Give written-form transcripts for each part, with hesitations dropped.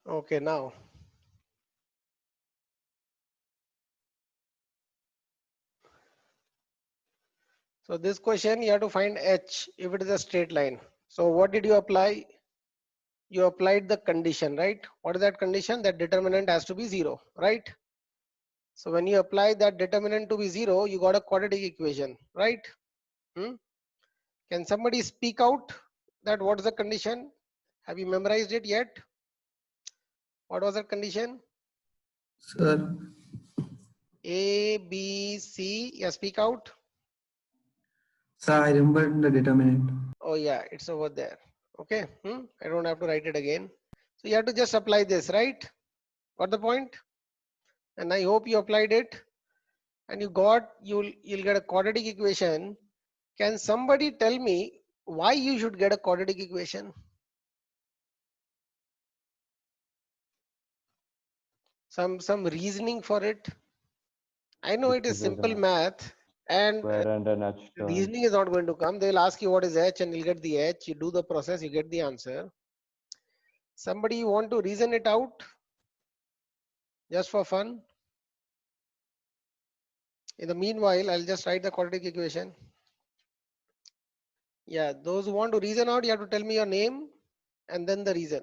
Okay, now. So this question you have to find h if it is a straight line. So what did you apply? You applied the condition, right? What is that condition? That determinant has to be 0, right? So when you apply that determinant to be 0, you got a quadratic equation, right? Hmm? Can somebody speak out that what is the condition? Have you memorized it yet? What was the condition? Sir, A, B, C. Yeah, speak out. sir, I remember the determinant. Oh yeah, it's over there. Okay. I don't have to write it again. So you have to just apply this, right? Got the point? And I hope you applied it and you'll get a quadratic equation. Can somebody tell me why you should get a quadratic equation? Some reasoning for it. I know it is Because there's simple a math and square and an h term. reasoning is not going to come. They'll ask you what is h and you'll get the h. You do the process, you get the answer. Somebody want to reason it out just for fun? In the meanwhile, I'll just write the quadratic equation. Yeah, those who want to reason out, you have to tell me your name and then the reason.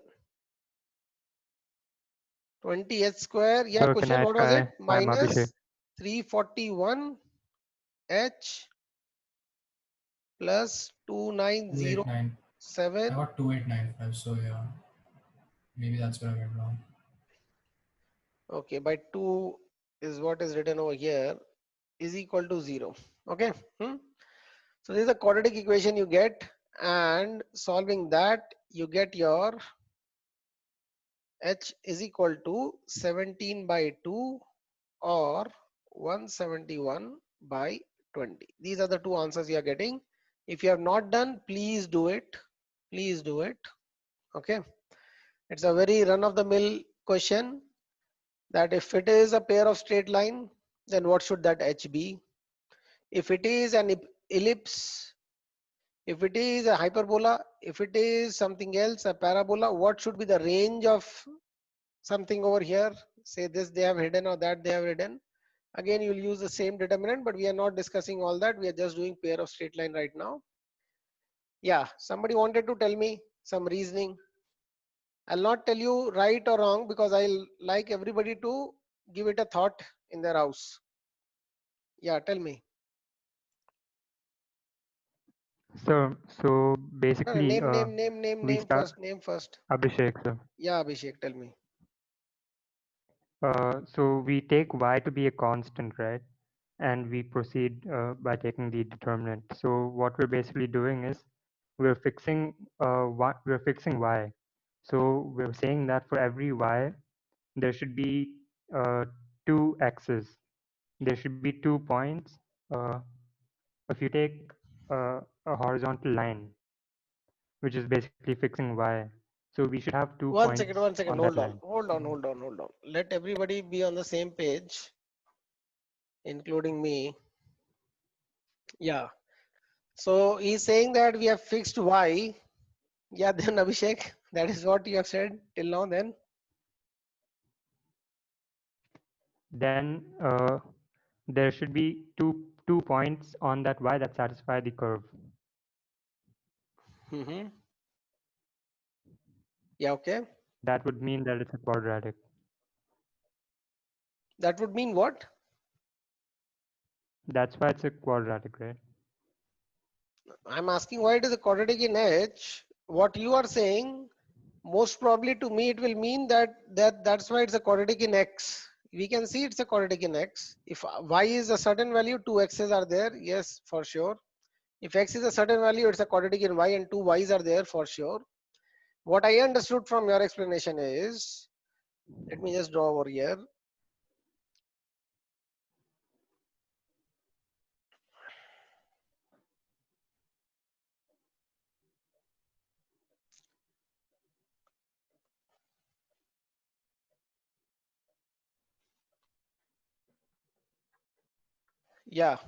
20h square. Yeah, So can question, I what was it? try? I'm Abhishek. Minus 341h plus 289. 2907. I got 2895. So yeah, maybe that's where I went wrong. Okay, by 2 is what is written over here is equal to 0. Okay. So this is a quadratic equation you get, and solving that you get your h is equal to 17 by 2 or 171 by 20. These are the two answers you are getting. If you have not done, please do it. Please do it. Okay. It's a very run of the mill question that if it is a pair of straight line, then what should that h be? If it is an ellipse, if it is a hyperbola, if it is something else, a parabola, what should be the range of something over here? Say this they have hidden or that they have hidden. Again, you'll use the same determinant, but we are not discussing all that. We are just doing pair of straight line right now. Yeah, somebody wanted to tell me some reasoning. I'll not tell you right or wrong because I'll like everybody to give it a thought in their house. Yeah, tell me. So No, no, basically, we name start first. Name first. Abhishek. So, Yeah, Abhishek, tell me. so we take y to be a constant, right? And we proceed by taking the determinant. So what we're basically doing is we're fixing y. So we're saying that for every y, there should be two x's. There should be 2 points. If you take a horizontal line, which is basically fixing y, so we should have 2 points One second. on that Hold on. line. Hold on. Let everybody be on the same page, including me. Yeah. So he's saying that we have fixed y. Yeah, then Abhishek, that is what you have said till now. Then Then there should be two points on that y that satisfy the curve. mm-hmm. Yeah, okay. That would mean that it's a quadratic. That would mean what? That's why it's a quadratic, right? I'm asking why it is a quadratic in H. What you are saying, most probably to me, it will mean that's why it's a quadratic in X. We can see it's a quadratic in X. If Y is a certain value, two X's are there. Yes, for sure. If X is a certain value, it's a quadratic in Y and two Y's are there for sure. What I understood from your explanation is, let me just draw over here. Yeah,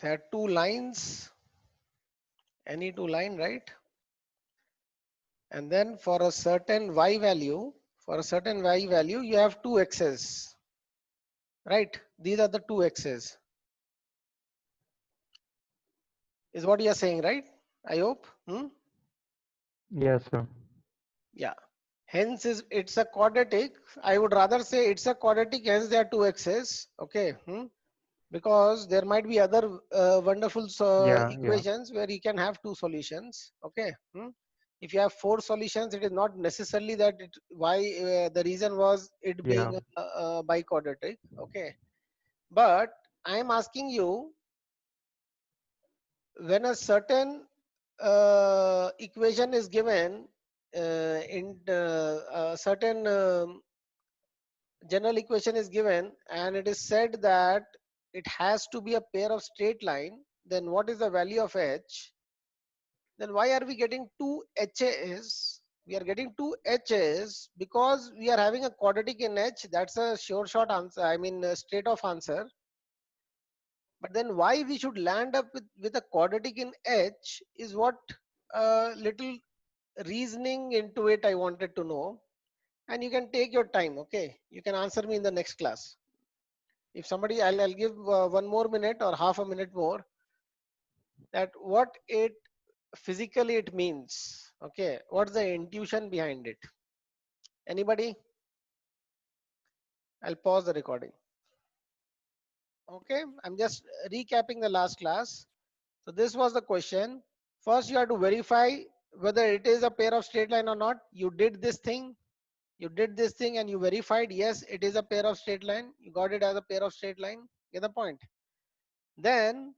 there are two lines, any two line, right? And then for a certain y value, you have two x's, right? These are the two x's, is what you are saying, right? I hope. Yes, sir. Yeah. Hence, it's a quadratic. I would rather say it's a quadratic. Hence, there are two x's. Okay. Because there might be other wonderful Yeah, yeah. equations where you can have two solutions. Okay. If you have four solutions, it is not necessarily that the reason was it Yeah. being a biquadratic. Okay. But I am asking you, when a certain equation is given in a certain general equation is given and it is said that it has to be a pair of straight line, then what is the value of h? Then why are we getting two h's? We are getting two h's because we are having a quadratic in h. That's a sure short answer, I mean a straight off answer. But then why we should land up with a quadratic in h is what little reasoning into it I wanted to know. And you can take your time. Okay, you can answer me in the next class. If somebody, I'll give 1 more minute or half a minute more, that what it physically it means. Okay, what's the intuition behind it? Anybody? I'll pause the recording. Okay, I'm just recapping the last class. So this was the question. First you have to verify whether it is a pair of straight line or not. You did this thing and you verified, yes, it is a pair of straight line. You got it as a pair of straight line. Get the point? Then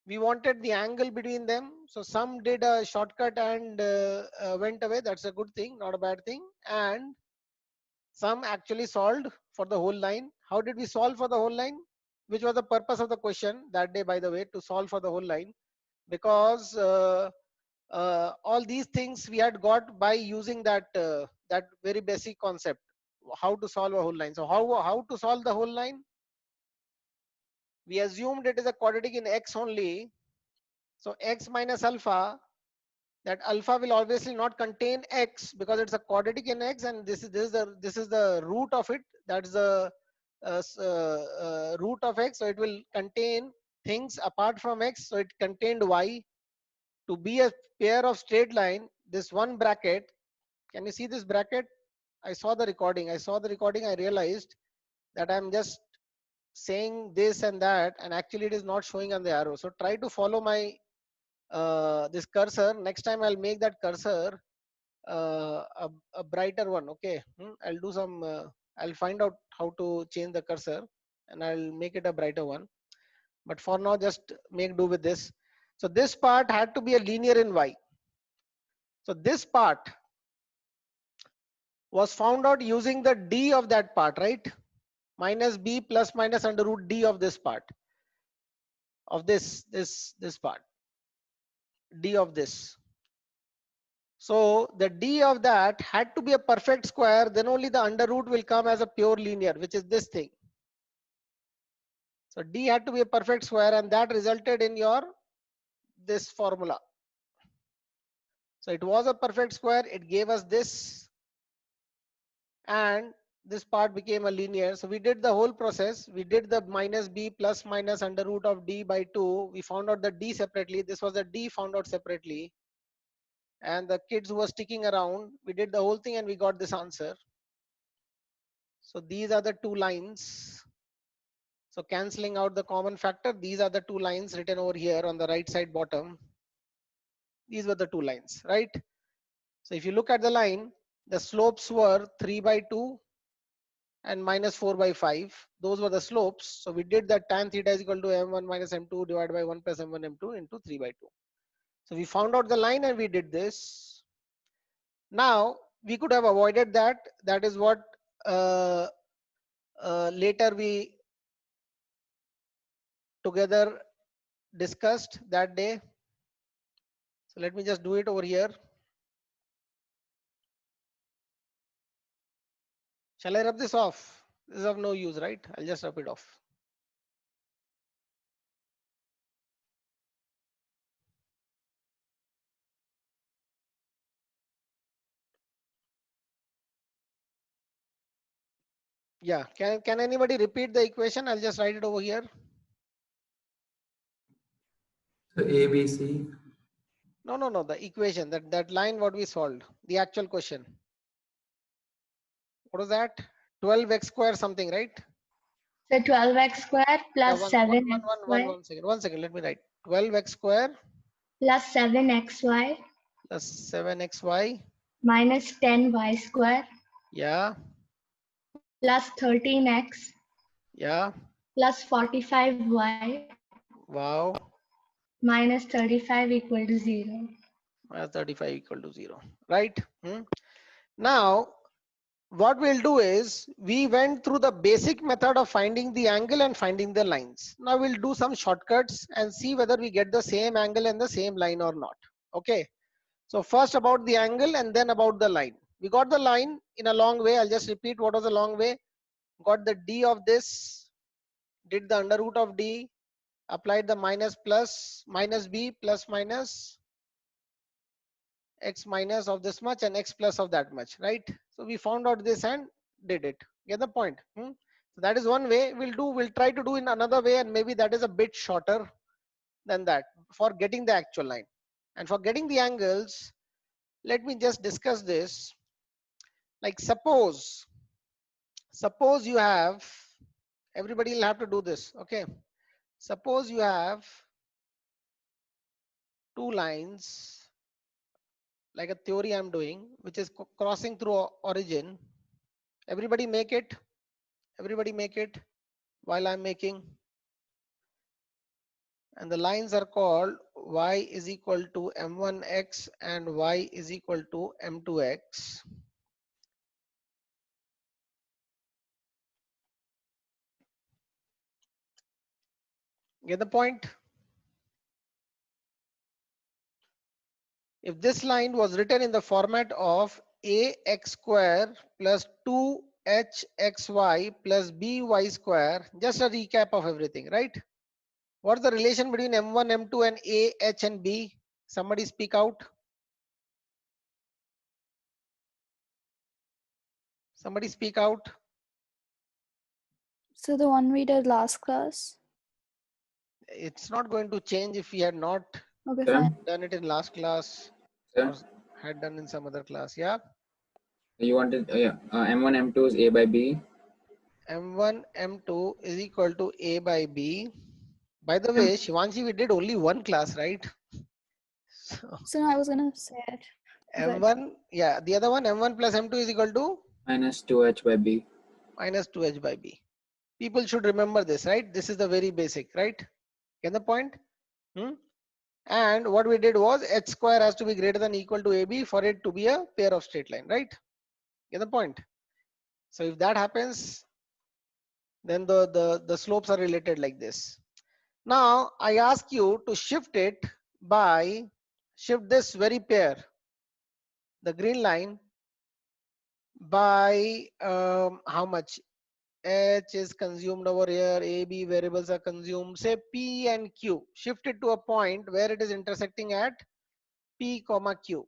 we wanted the angle between them. So some did a shortcut and went away. That's a good thing, not a bad thing. And some actually solved for the whole line. How did we solve for the whole line? Which was the purpose of the question that day, by the way, to solve for the whole line. Because all these things we had got by using that very basic concept, how to solve a whole line. So how to solve the whole line? We assumed it is a quadratic in x only. So x minus alpha, that alpha will obviously not contain x because it's a quadratic in x, and this is the root of it. That's the root of x. So it will contain things apart from x. So it contained y. To be a pair of straight line, this one bracket, can you see this bracket? I saw the recording. I realized that I'm just saying this and that, and actually it is not showing on the arrow. So try to follow my this cursor. Next time I'll make that cursor a brighter one. Okay, I'll do some. I'll find out how to change the cursor, and I'll make it a brighter one. But for now, just make do with this. So this part had to be a linear in y. So this part was found out using the d of that part, right? Minus b plus minus under root d of this part, of this part, d of this. So the d of that had to be a perfect square, then only the under root will come as a pure linear, which is this thing. So d had to be a perfect square, and that resulted in your this formula. So it was a perfect square, it gave us this, and this part became a linear. So we did the whole process. We did the minus b plus minus under root of d by 2. We found out the d separately. This was the d found out separately. And the kids who were sticking around, we did the whole thing and we got this answer. So these are the two lines. So cancelling out the common factor, these are the two lines written over here on the right side bottom. These were the two lines, right? So if you look at the line, the slopes were 3 by 2 and minus 4 by 5. Those were the slopes. So we did that tan theta is equal to m1 minus m2 divided by 1 plus m1 m2 into 3 by 2. So we found out the line and we did this. Now we could have avoided that. That is what later we together discussed that day. So let me just do it over here. Shall I rub this off? This is of no use, right? I'll just rub it off. Yeah, can anybody repeat the equation? I'll just write it over here. So A, B, C. No, the equation, that line what we solved, the actual question. What was that? 12x square something, right? So 12x square Yeah, plus one 7xy second. One second. Let me write 12x square plus 7xy plus 7xy. minus 10y square Yeah, plus 13x yeah. plus 45y Wow. minus 35 equal to 0. 35 equal to 0. Right? Now, what we'll do is we went through the basic method of finding the angle and finding the lines. Now we'll do some shortcuts and see whether we get the same angle and the same line or not. Okay. So first about the angle and then about the line. We got the line in a long way. I'll just repeat what was the long way. Got the d of this, did the under root of d, applied the minus plus minus b plus minus x minus of this much and x plus of that much, right? So we found out this and did it. Get the point? So that is one way. We'll try to do in another way, and maybe that is a bit shorter than that for getting the actual line. And for getting the angles, let me just discuss this. Like suppose you have, everybody will have to do this. Okay, suppose you have two lines, like a theory I'm doing, which is crossing through origin. Everybody make it while I'm making. And the lines are called y is equal to m1x and y is equal to m2x. Get the point? If this line was written in the format of ax square plus 2hxy plus by square, just a recap of everything, right? What's the relation between m1, m2 and a, h and b? Somebody speak out. Somebody speak out. So the one we did last class. It's not going to change if we had not Okay, Sir? fine. done it in last class Sir? or had done in some other class. Yeah. You wanted, M1, M2 is A by B. M1, M2 is equal to A by B. By the way, Shivanshi, we did only one class, right? So So I was gonna say it. Good. M1, yeah, the other one, M1 plus M2 is equal to Minus 2H by B. minus 2H by B. People should remember this, right? This is the very basic, right? Get the point? And what we did was H square has to be greater than or equal to AB for it to be a pair of straight line, right? Get the point? So if that happens, then the slopes are related like this. Now I ask you to shift it by, shift this very pair, the green line, by how much? H is consumed over here, A, B variables are consumed, say P and Q. Shift it to a point where it is intersecting at P comma Q.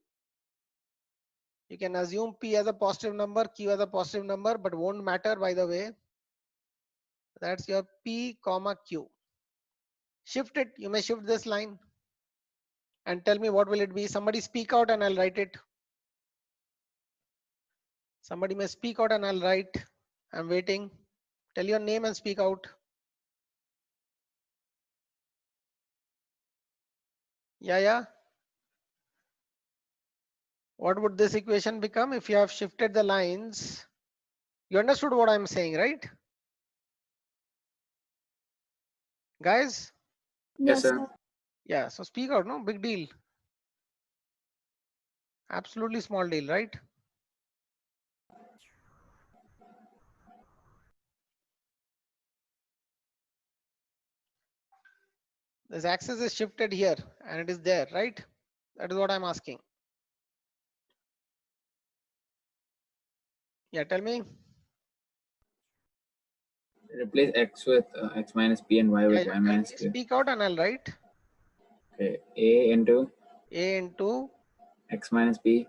You can assume P as a positive number, Q as a positive number, but won't matter, by the way. That's your P comma Q. Shift it, you may shift this line and tell me what will it be. Somebody speak out and I'll write it. Somebody may speak out and I'll write. I'm waiting. Tell your name and speak out. Yeah. What would this equation become if you have shifted the lines? You understood what I'm saying, right? Guys? Yes, Yes, sir. sir. Yeah, so speak out, no big deal. Absolutely small deal, right? This axis is shifted here and it is there, right? That is what I'm asking. Yeah, tell me. Replace X with X minus P and Y with Yeah, Y minus Q. speak out and I'll write. Okay, A into A into X minus P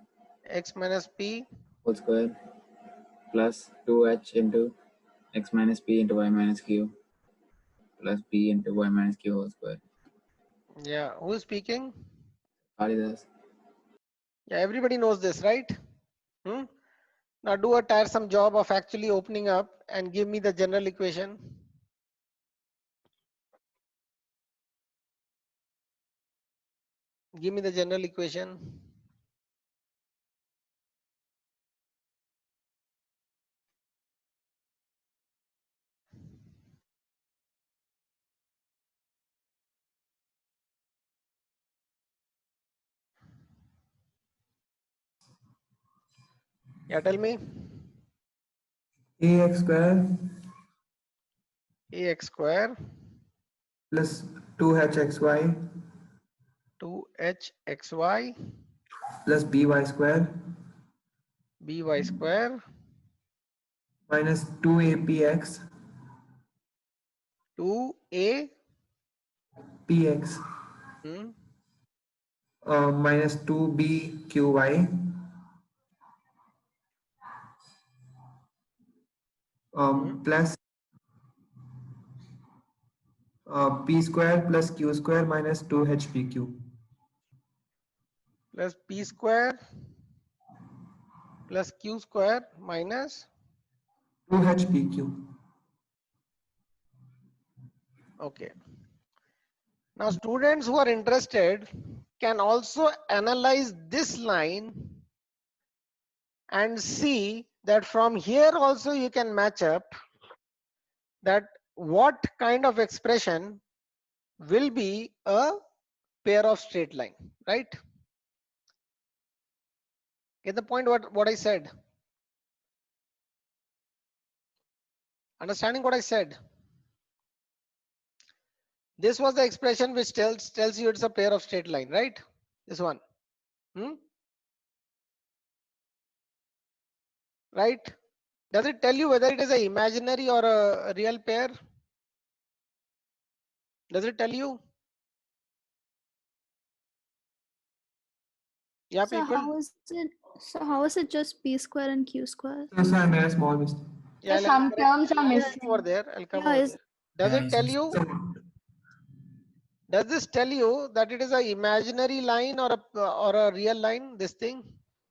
X minus P whole square plus 2H into x minus p into y minus q plus p into y minus q whole square. Yeah, who is speaking? Kalidas. Yeah, everybody knows this, right? Hmm? Now do a tiresome job of actually opening up and give me the general equation. Give me the general equation. Yeah, tell me. ax square Ax square plus 2hxy 2hxy plus by square by square minus 2apx 2a px minus 2bqy plus p square plus q square minus 2hpq plus p square plus q square minus 2hpq. okay. Now students who are interested can also analyze this line and see that from here also you can match up that what kind of expression will be a pair of straight line, right? Get the point what I said? Understanding what I said? This was the expression which tells you it's a pair of straight line, right? This one. Right? Does it tell you whether it is an imaginary or a real pair? Does it tell you? Yeah, So people. how is it? So how is it just p square and q square? So I made a small mistake. Yeah, So some terms are I'll come missing. over there. I'll come Yeah, over is there. Does Yeah, it tell you? Does this tell you that it is an imaginary line or a real line? This thing?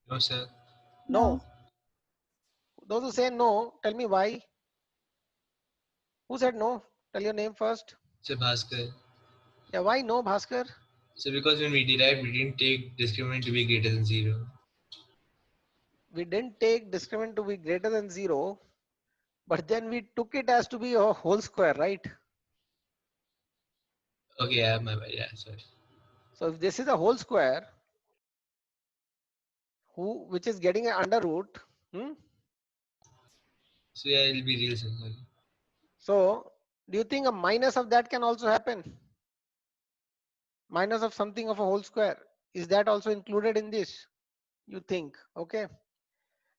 no, sir. No. Those who say no, tell me why. Who said no? Tell your name first. Sir Bhaskar. Yeah, why no, Bhaskar? So because when we derived, we didn't take discriminant to be greater than 0. We didn't take discriminant to be greater than 0, but then we took it as to be a whole square, right? Okay, yeah, my bad. Yeah, sorry. So if this is a whole square, which is getting an under root, So yeah, it'll be real, sir. Sorry. so do you think a minus of that can also happen? Minus of something of a whole square. Is that also included in this? You think, okay.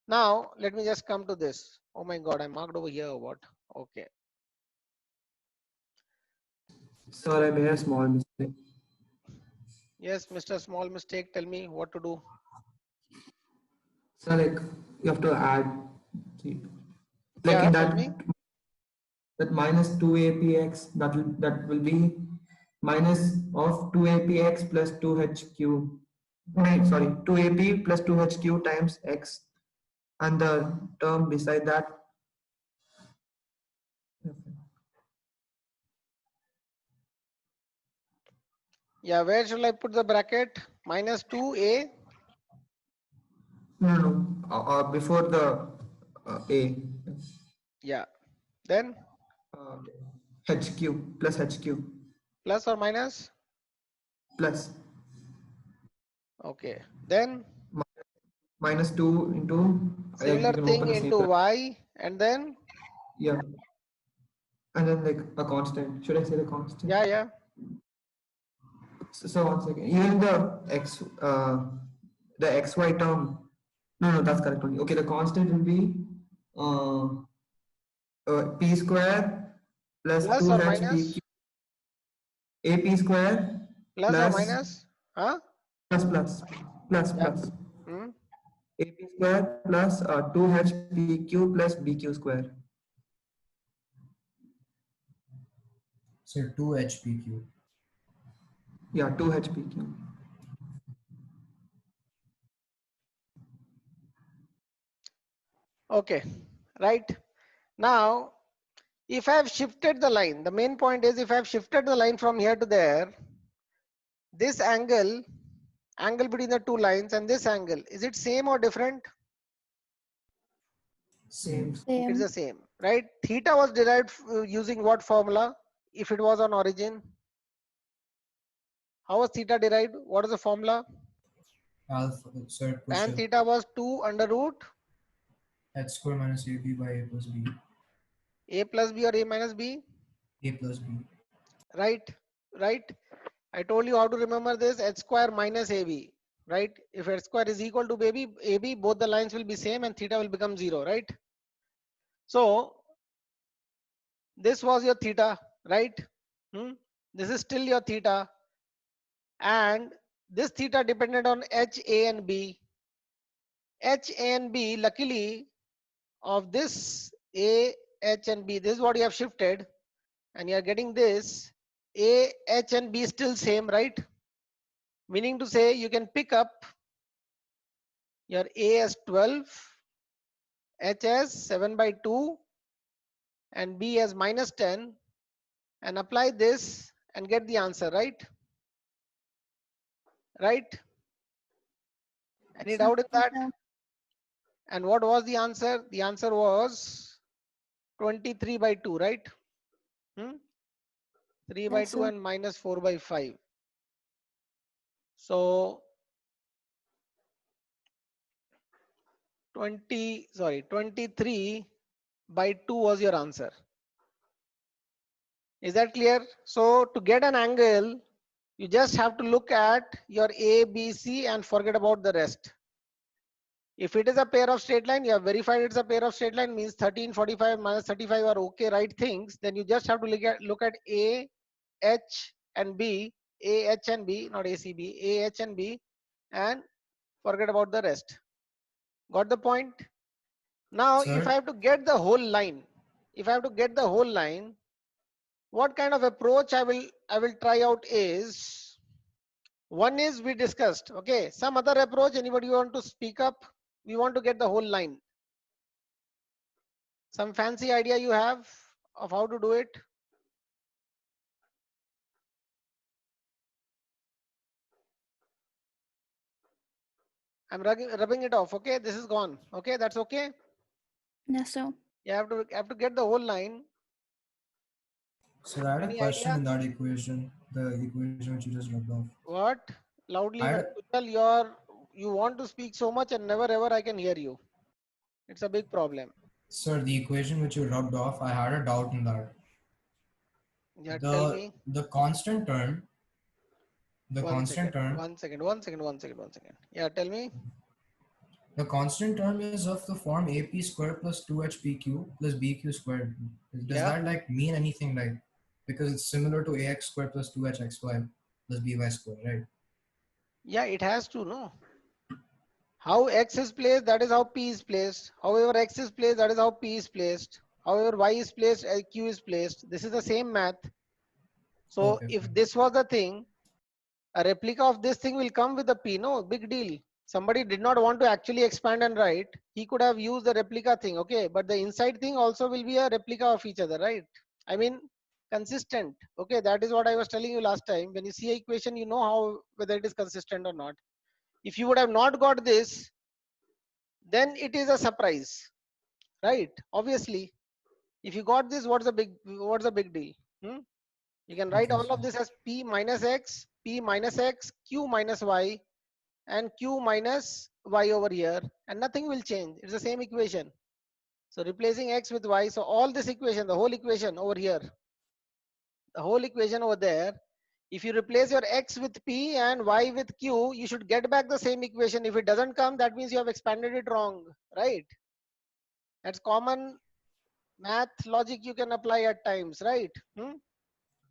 Now, let me just come to this. Oh my God, I marked over here what? Okay. Sorry, I made a small mistake. Yes, Mr. Small Mistake, tell me what to do. So like you have to add, like Yeah, in tell me. that minus 2apx that will be minus of 2apx plus 2hq. Sorry, 2ap plus 2hq times x, and the term beside that. Yeah, where shall I put the bracket? Minus 2a. No, before the a. Yeah. Then hq plus hq plus or minus? plus Okay. Then minus 2 into like similar you can thing open the same into y and then yeah, and then like a constant. Should I say the constant? yeah. So 1 second. Even the the xy term. No, that's correct only. Okay, the constant will be p square plus Plus or 2hpq minus? ap square Plus or plus minus? Huh? plus plus plus Yeah. plus ap square plus 2hpq plus bq square. So 2 HPQ. Yeah, 2 HPQ. Okay, right. Now, if I have shifted the line, the main point is if I have shifted the line from here to there, this angle between the two lines and this angle, is it same or different? Same. It's the Same. same, right? Theta was derived using what formula? If it was on origin, how was theta derived? What is the formula? Alpha, so it Tan pushes theta was 2 under root h square minus AB by A plus B. a plus b or a minus b, A plus B. right? Right? I told you how to remember this, h square minus ab, right? If h square is equal to ab, both the lines will be same and theta will become 0, right? So this was your theta, right? This is still your theta, and this theta depended on h, a and b. H, a and b, luckily of this a, h and b, this is what you have shifted, and you are getting this a, h and b still same, right? Meaning to say you can pick up your a as 12, h as 7 by 2 and b as minus 10 and apply this and get the answer, right? Right? Any doubt in that? So, And what was the answer? The answer was 23 by 2, right? 3 by yes, 2 sir. and minus 4 by 5. So 23 by 2 was your answer. Is that clear? So to get an angle, you just have to look at your A, B, C and forget about the rest. If it is a pair of straight line, you have verified it's a pair of straight line, means 13, 45 minus 35 are okay, right things. Then you just have to look at A, H and B, A, H and B, not A, C, B, A, H and B, and forget about the rest. Got the point? Now, if I Sir, have to get the whole line, what kind of approach I will try out is, one is we discussed, okay, some other approach, anybody want to speak up? We want to get the whole line. Some fancy idea you have of how to do it? I'm rubbing it off, okay? This is gone, okay? That's okay? Yes, sir. You have to get the whole line. sir, I had a Any question idea? in that equation, the equation which you just rubbed off. What? Loudly, I had but a, Kushal, you want to speak so much and never ever I can hear you. It's a big problem. sir, the equation which you rubbed off, I had a doubt in that. Yeah, tell The me. the constant term, the One constant second, term, one second, one second, one second, one second. Yeah, tell me. the constant term is of the form AP square plus 2HPQ plus BQ squared. Does Yeah, that like mean anything, like, because it's similar to AX square plus 2HXY plus BY square, right? yeah, it has to know. How X is placed, that is how P is placed. However, X is placed, that is how P is placed. However, Y is placed, Q is placed. This is the same math. So Okay, if fine. this was the thing, a replica of this thing will come with a P. No, big deal. Somebody did not want to actually expand and write. He could have used the replica thing, okay? But the inside thing also will be a replica of each other, right? I mean, consistent. Okay, that is what I was telling you last time. When you see an equation, you know how whether it is consistent or not. If you would have not got this, then it is a surprise, right? Obviously, if you got this, what's the big deal? You can write Okay, all sir. of this as P minus X, Q minus Y, and Q minus Y over here, and nothing will change. It's the same equation. So replacing X with Y, so all this equation, the whole equation over here, the whole equation over there, if you replace your X with P and Y with Q, you should get back the same equation. If it doesn't come, that means you have expanded it wrong, right? That's common math logic you can apply at times, right?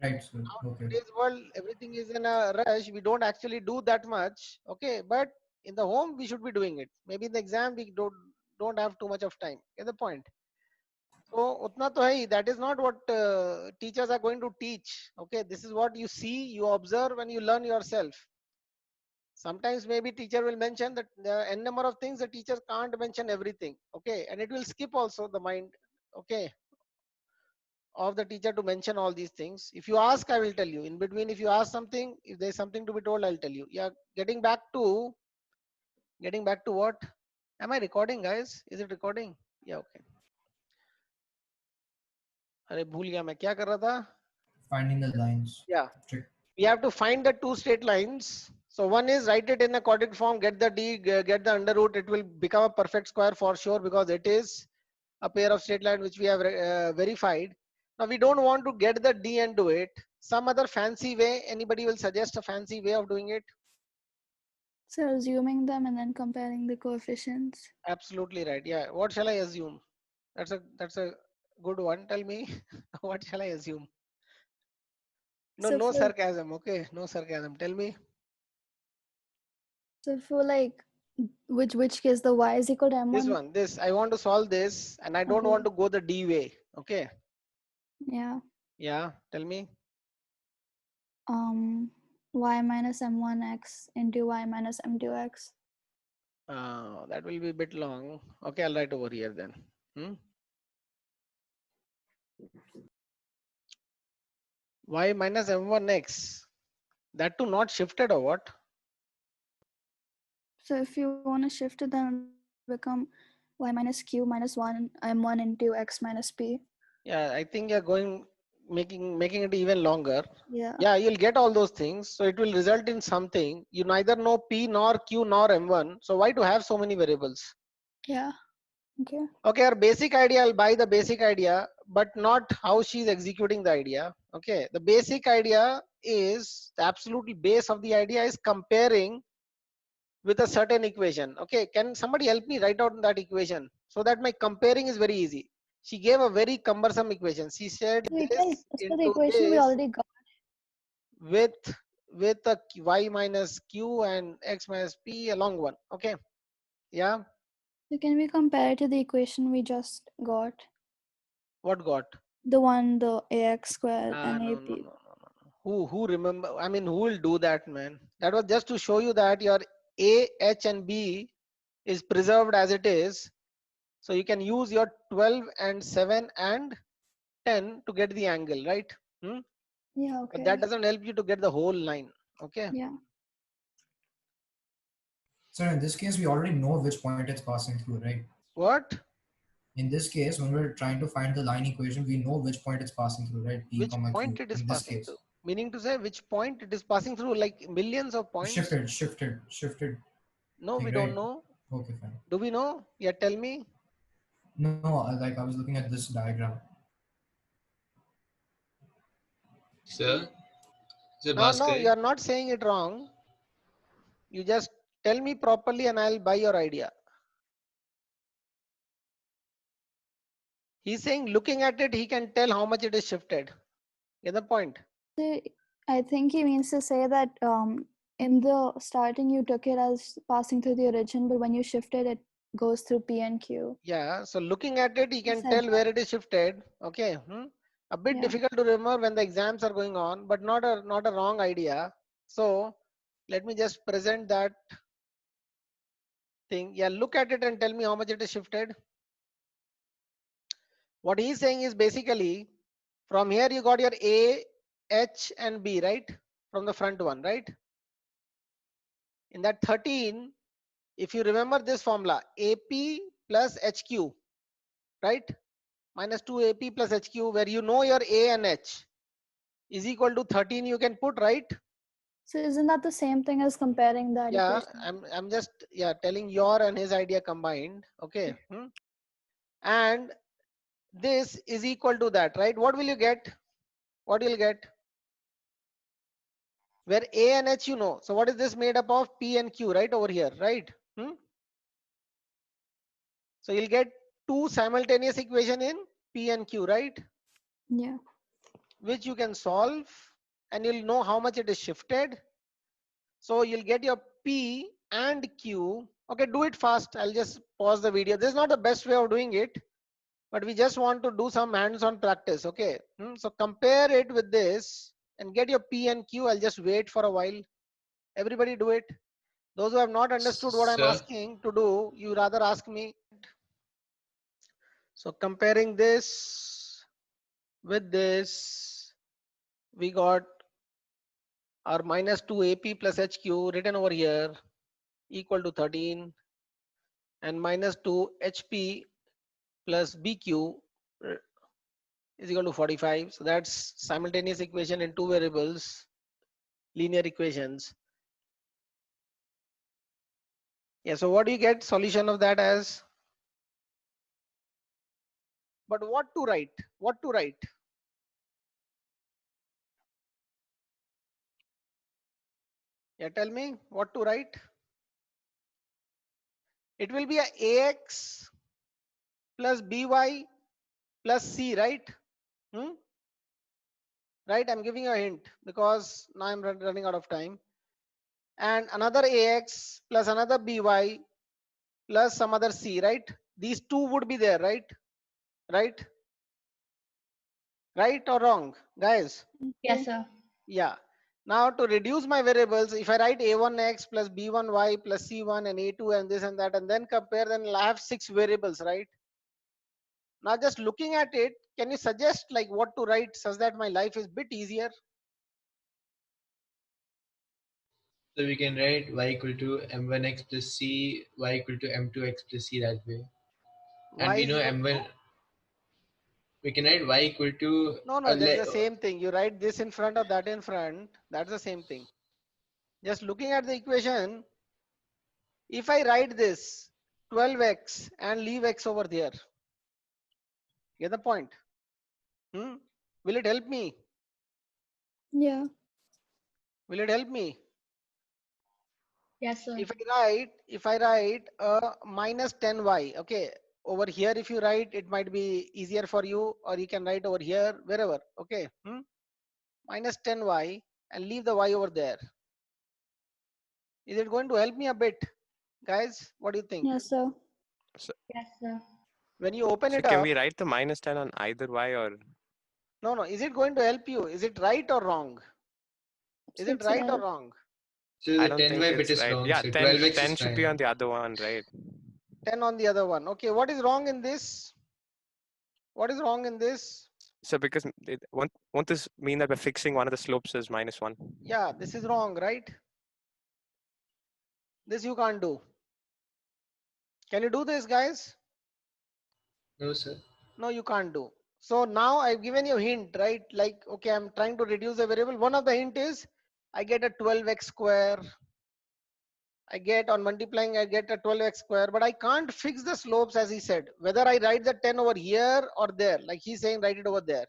Right, sir. Now in Okay. today's world, everything is in a rush. We don't actually do that much, okay? But in the home, we should be doing it. Maybe in the exam, we don't have too much of time. Get the point? So utna to hai, that is not what teachers are going to teach. Okay, this is what you see, you observe, and you learn yourself. Sometimes maybe teacher will mention that there are n number of things, the teacher can't mention everything. Okay, and it will skip also the mind, okay, of the teacher to mention all these things. If you ask, I will tell you. In between, if you ask something, if there's something to be told, I'll tell you. Yeah, getting back to what? Am I recording, guys? Is it recording? Yeah, okay. अरे भूल गया मैं क्या कर रहा था. Finding the lines. Yeah, Check. we have to find the two straight lines. So one is write it in a quadratic form, get the d, get the under root. It will become a perfect square for sure because it is a pair of straight line which we have verified. Now we don't want to get the d and do it. Some other fancy way. Anybody will suggest a fancy way of doing it? So assuming them and then comparing the coefficients. Absolutely right. Yeah. What shall I assume? That's a good one. Tell me. What shall I assume? No, So no for- sarcasm. Okay, no sarcasm. Tell me. So for like which case the y is equal to m1. This one. This I want to solve this, and I don't Okay. want to go the d way. Okay. Yeah. Yeah. Tell me. Y minus m1x into y minus m2x. That will be a bit long. Okay, I'll write over here then. Y minus m1x. That too not shifted or what? So if you want to shift it, then it'll become y minus q minus 1 m1 into x minus p. Yeah, I think you're going making it even longer. Yeah. Yeah, you'll get all those things. So it will result in something. You neither know p nor q nor m1. So why to have so many variables? Yeah. Okay. Okay, our basic idea, I'll buy the basic idea, but not how she's executing the idea. Okay, the basic idea is the absolute base of the idea is comparing with a certain equation. Okay, can somebody help me write out that equation so that my comparing is very easy? She gave a very cumbersome equation. She said So, this so the into equation we this already got. with a y minus q and x minus p, a long one. Okay, yeah. So can we compare it to the equation we just got? What got? The one, the ax square and No, ap. no. Who remember? I mean, who will do that, man? That was just to show you that your a, h, and b is preserved as it is. So you can use your 12 and 7 and 10 to get the angle, right? Yeah, But okay. that doesn't help you to get the whole line. Okay. Yeah. So in this case, we already know which point it's passing through, right? What? In this case, when we're trying to find the line equation, we know which point it's passing through, right? P Which comma point Q it is in this passing case. through? Meaning to say which point it is passing through, like millions of points. Shifted. No, thing, we right? don't know. Okay, fine. Do we know? Yeah, tell me. No, I was looking at this diagram. Sir, Sir No, Bhaskar, you are not saying it wrong. You just tell me properly and I'll buy your idea. He's saying looking at it, he can tell how much it is shifted. Get the point? So I think he means to say that in the starting you took it as passing through the origin, but when you shift it, it goes through P and Q. Yeah, so looking at it, he can said tell that. where it is shifted. Okay. A bit Yeah. difficult to remember when the exams are going on, but not a wrong idea. So let me just present that thing. Yeah, look at it and tell me how much it is shifted. What he's saying is basically from here you got your A, H and B, right? From the front one, right? In that 13, if you remember this formula, AP plus HQ, right? Minus 2AP plus HQ, where you know your A and H is equal to 13, you can put, right? So isn't that the same thing as comparing that Yeah, equation? I'm just telling your and his idea combined. Okay. And this is equal to that, right? What will you get? What will you get? Where A and H you know. So what is this made up of? P and Q, right? Over here, right? So you'll get two simultaneous equation in P and Q, right? Yeah. Which you can solve and you'll know how much it is shifted. So you'll get your P and Q. Okay, do it fast. I'll just pause the video. This is not the best way of doing it. but we just want to do some hands-on practice. Okay, so compare it with this and get your P and Q. I'll just wait for a while. Everybody do it. Those who have not understood what I'm Sir, asking to do, you rather ask me. So comparing this with this, we got our minus 2 AP plus HQ written over here equal to 13, and minus 2 HP plus BQ is equal to 45. So that's simultaneous equation in two variables, linear equations. Yeah, so what do you get solution of that as? But what to write? What to write? Yeah, tell me what to write. It will be a AX plus BY plus C, right? Right, I'm giving you a hint because now I'm running out of time. And another AX plus another BY plus some other C, right? These two would be there, right? Right? Right or wrong, guys? Yes, sir. Yeah. Now to reduce my variables, if I write A1X plus B1Y plus C1 and A2 and this and that, and then compare, then I'll have 6 variables, right? Now just looking at it, can you suggest like what to write such that my life is a bit easier? so we can write y equal to m1x plus c, y equal to m2x plus c that way. And Y we is know equal m1, we can write y equal to No, that's the same thing. You write this in front of that in front. That's the same thing. Just looking at the equation, if I write this 12x and leave x over there, get the point? Will it help me? Yeah. Will it help me? Yes, sir. If I write minus 10y, okay, over here if you write, it might be easier for you, or you can write over here, wherever, okay. Minus 10y and leave the y over there. Is it going to help me a bit? Guys, what do you think? Yes, sir. So, Yes, sir. When you open so it can up, we write the minus 10 on either y or? no, is it going to help you? Is it right or wrong? Is it It's right or right. wrong? So I the don't think 10y bit it's is right. wrong, Yeah, so 10, 12x 10 is should be on fine. the other one, right? 10 on the other one. Okay, what is wrong in this? What is wrong in this? So because won't this mean that we're fixing one of the slopes as minus 1? Yeah, this is wrong, right? This you can't do. Can you do this, guys? No, sir. No, you can't do. So now I've given you a hint, right? Like, okay, I'm trying to reduce a variable. One of the hint is I get a 12x square. I get on multiplying, I get a 12x square, but I can't fix the slopes as he said. Whether I write the 10 over here or there, like he's saying, write it over there.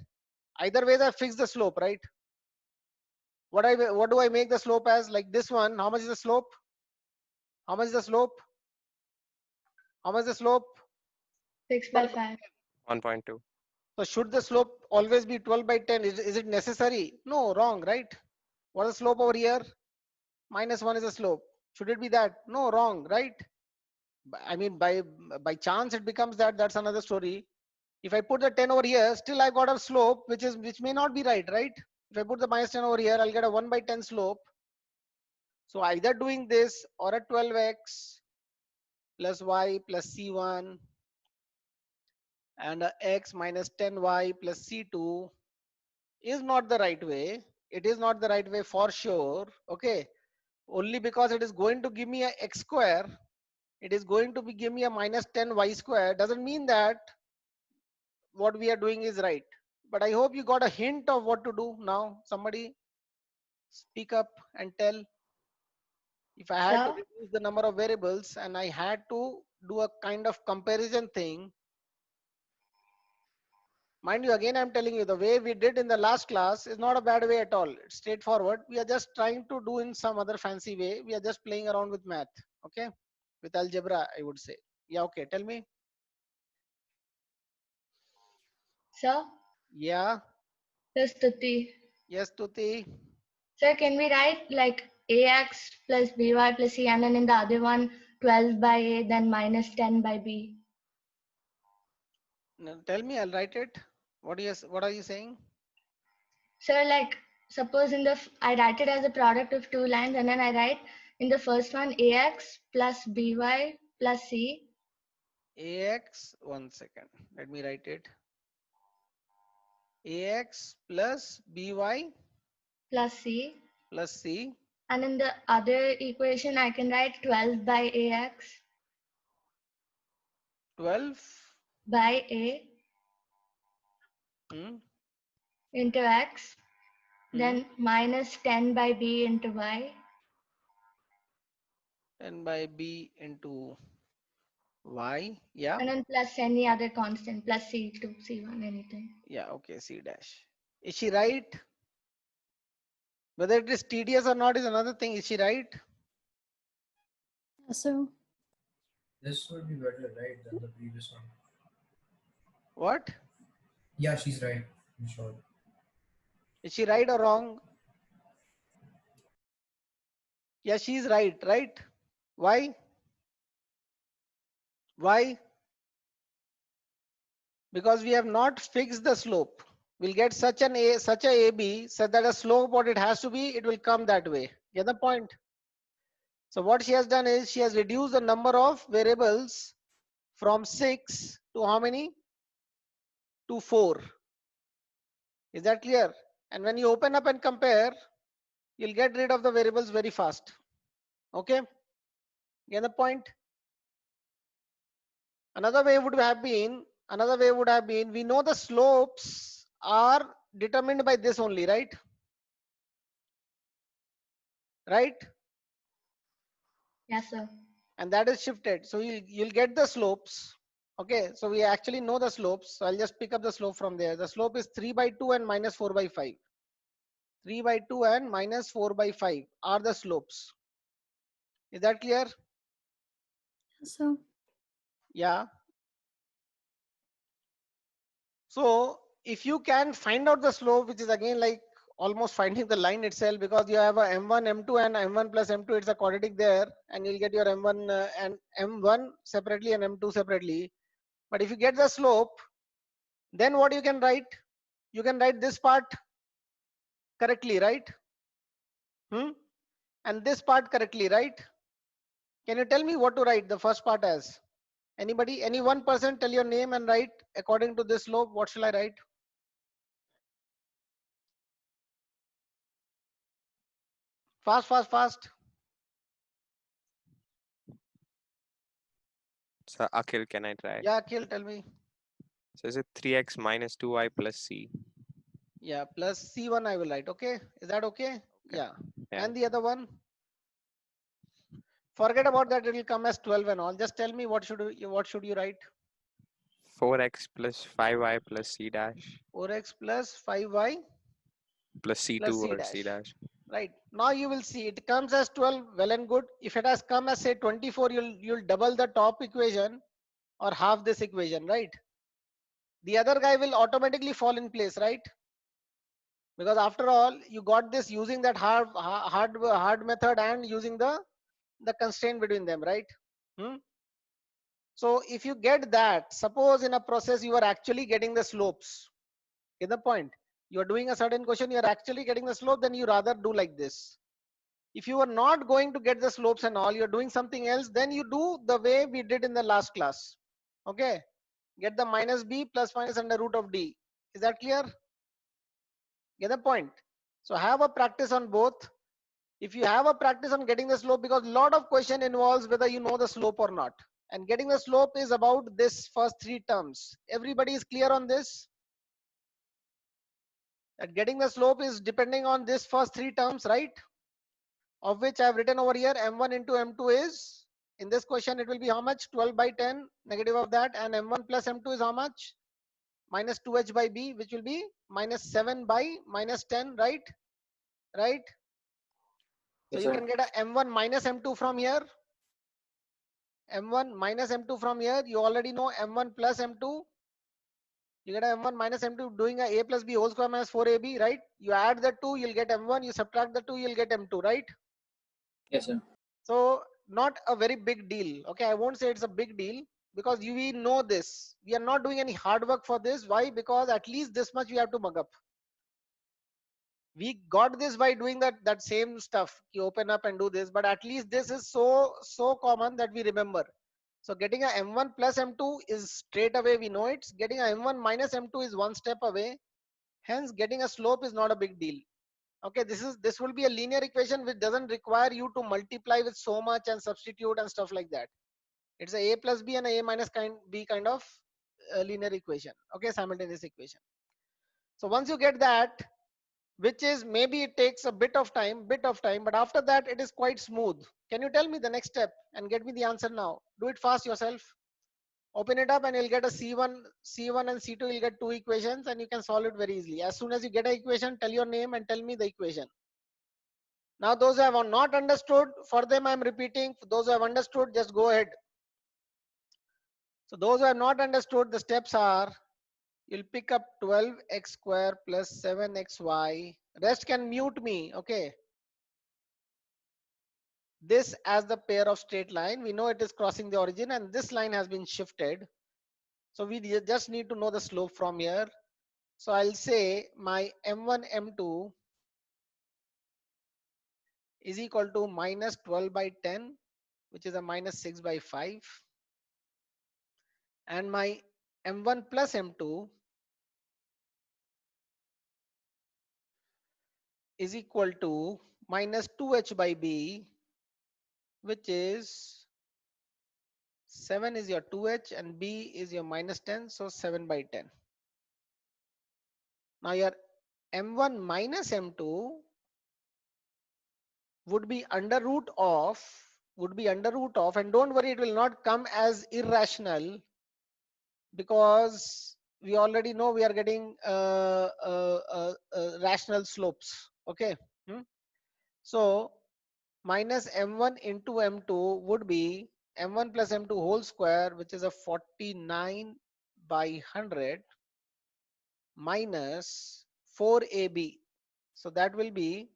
Either way, I fix the slope, right? What do I make the slope as? Like this one, how much is the slope? How much is the slope? How much is the slope? 6 by 5. 1.2. So should the slope always be 12 by 10? Is it necessary? No, wrong, right? What is the slope over here? Minus 1 is the slope. Should it be that? No, wrong, right? I mean, by chance it becomes that. That's another story. If I put the 10 over here, still I got a slope which may not be right? If I put the minus 10 over here, I'll get a 1 by 10 slope. So either doing this or a 12x plus y plus c1 and a x minus 10y plus c2 is not the right way. It is not the right way for sure. Okay, only because it is going to give me a x square, it is going to give me a minus 10y square, doesn't mean that what we are doing is right. But I hope you got a hint of what to do now. Somebody speak up and tell. If I had to Sir? reduce the number of variables and I had to do a kind of comparison thing, mind you, again I'm telling you, the way we did in the last class is not a bad way at all. It's straightforward. We are just trying to do in some other fancy way. We are just playing around with math, okay, with algebra, I would say. Yeah, okay, tell me. Sir? Yeah. Yes, Tuti. Yes, Tuti. Sir, can we write like ax plus by plus c, and then in the other one 12 by a, then minus 10 by b? Now tell me, I'll write it. What are you saying? So like suppose in the I write it as a product of two lines, and then I write in the first one ax plus by plus c. Ax, 1 second. Let me write it. Ax plus by plus c. plus c. And in the other equation, I can write 12 by ax 12 by a hmm, into x, hmm, then minus 10 by b into y. 10 by b into y. Yeah. And then plus any other constant, plus c2, c1, anything. Yeah. Okay. C dash. Is she right? Whether it is tedious or not is another thing. Is she right? So This would be better, right, than the previous one. What? Yeah, she's right. In short. Is she right or wrong? Yeah, she's right. Right? Why? Why? Because we have not fixed the slope. We'll get such a AB such that a slope what it has to be, it will come that way. Get the point? So what she has done is she has reduced the number of variables from 6 to how many? To 4. Is that clear? And when you open up and compare, you'll get rid of the variables very fast. Okay? Get the point? Another way would have been, we know the slopes are determined by this only, right? Right? Yes, sir. And that is shifted. So you'll get the slopes. Okay, so we actually know the slopes. So I'll just pick up the slope from there. The slope is 3 by 2 and minus 4 by 5. 3 by 2 and minus 4 by 5 are the slopes. Is that clear? so Yeah. So if you can find out the slope, which is again like almost finding the line itself, because you have a m1 m2 and m1 plus m2, it's a quadratic there, and you'll get your m1 and m1 separately and m2 separately. But if you get the slope, then what you can write? You can write this part correctly, right? And this part correctly, right? Can you tell me what to write the first part as? Anybody, any one person, tell your name and write according to this slope. What shall I write? Fast, fast, fast. So Akhil, can I try? Yeah, Akhil, tell me. So is it 3x minus 2y plus c? Yeah, plus C1 I will write. Okay, is that okay? Yeah. Yeah. And the other one? Forget about that. It will come as 12 and all. Just tell me what should you write? 4x plus 5y plus c dash 4x plus 5y plus c2 plus c or dash. c dash. Right. Now you will see it comes as 12. Well and good. If it has come as say 24, you'll double the top equation or half this equation, right? The other guy will automatically fall in place, right? Because after all, you got this using that hard method and using the constraint between them, right? So if you get that, suppose in a process you are actually getting the slopes. Get the point? You are doing a certain question, you are actually getting the slope, then you rather do like this. If you are not going to get the slopes and all, you're doing something else, then you do the way we did in the last class. Okay, get the minus b plus minus under root of d. Is that clear? Get the point? So have a practice on both. If you have a practice on getting the slope, because a lot of question involves whether you know the slope or not, and getting the slope is about this first three terms. Everybody is clear on this? That getting the slope is depending on this first three terms, right? Of which I have written over here m1 into m2 is, in this question it will be how much? 12 by 10 negative of that, and m1 plus m2 is how much? Minus 2h by b, which will be minus 7 by minus 10, right? Right? So Yes, you sir. can get a m1 minus m2 from here. m1 minus m2 from here. You already know m1 plus m2. You get a m1 minus m2 doing a plus b whole square minus 4ab, right? You add the 2, you'll get m1. You subtract the 2, you'll get m2, right? Yes, sir. So not a very big deal. Okay, I won't say it's a big deal. because we know this. We are not doing any hard work for this. Why? Because at least this much we have to mug up. We got this by doing that same stuff. You open up and do this, but at least this is so common that we remember. So getting a M1 plus M2 is straight away, we know it. Getting a M1 minus M2 is one step away. Hence, getting a slope is not a big deal. Okay, this will be a linear equation which doesn't require you to multiply with so much and substitute and stuff like that. It's a plus b and a minus b kind of linear equation. Okay, simultaneous equation. So once you get that, which is maybe it takes a bit of time, but after that it is quite smooth. Can you tell me the next step and get me the answer now? Do it fast yourself. Open it up and you'll get a C1 and C2. You'll get two equations and you can solve it very easily. As soon as you get an equation, tell your name and tell me the equation. Now those who have not understood, for them I'm repeating. For those who have understood, just go ahead. So those who have not understood, the steps are, you'll pick up 12x square plus 7xy. Rest can mute me, okay? This as the pair of straight line. We know it is crossing the origin and this line has been shifted. So we just need to know the slope from here. So I'll say my M1, M2 is equal to minus 12 by 10, which is a minus 6 by 5. And my M1 plus M2 is equal to minus 2h by b, which is 7 is your 2h and b is your minus 10, so 7 by 10. Now your M1 minus M2 would be under root of, and don't worry, it will not come as irrational, because we already know we are getting rational slopes. Okay. So minus M1 into M2 would be M1 plus M2 whole square, which is a 49 by 100 minus 4AB. So that will be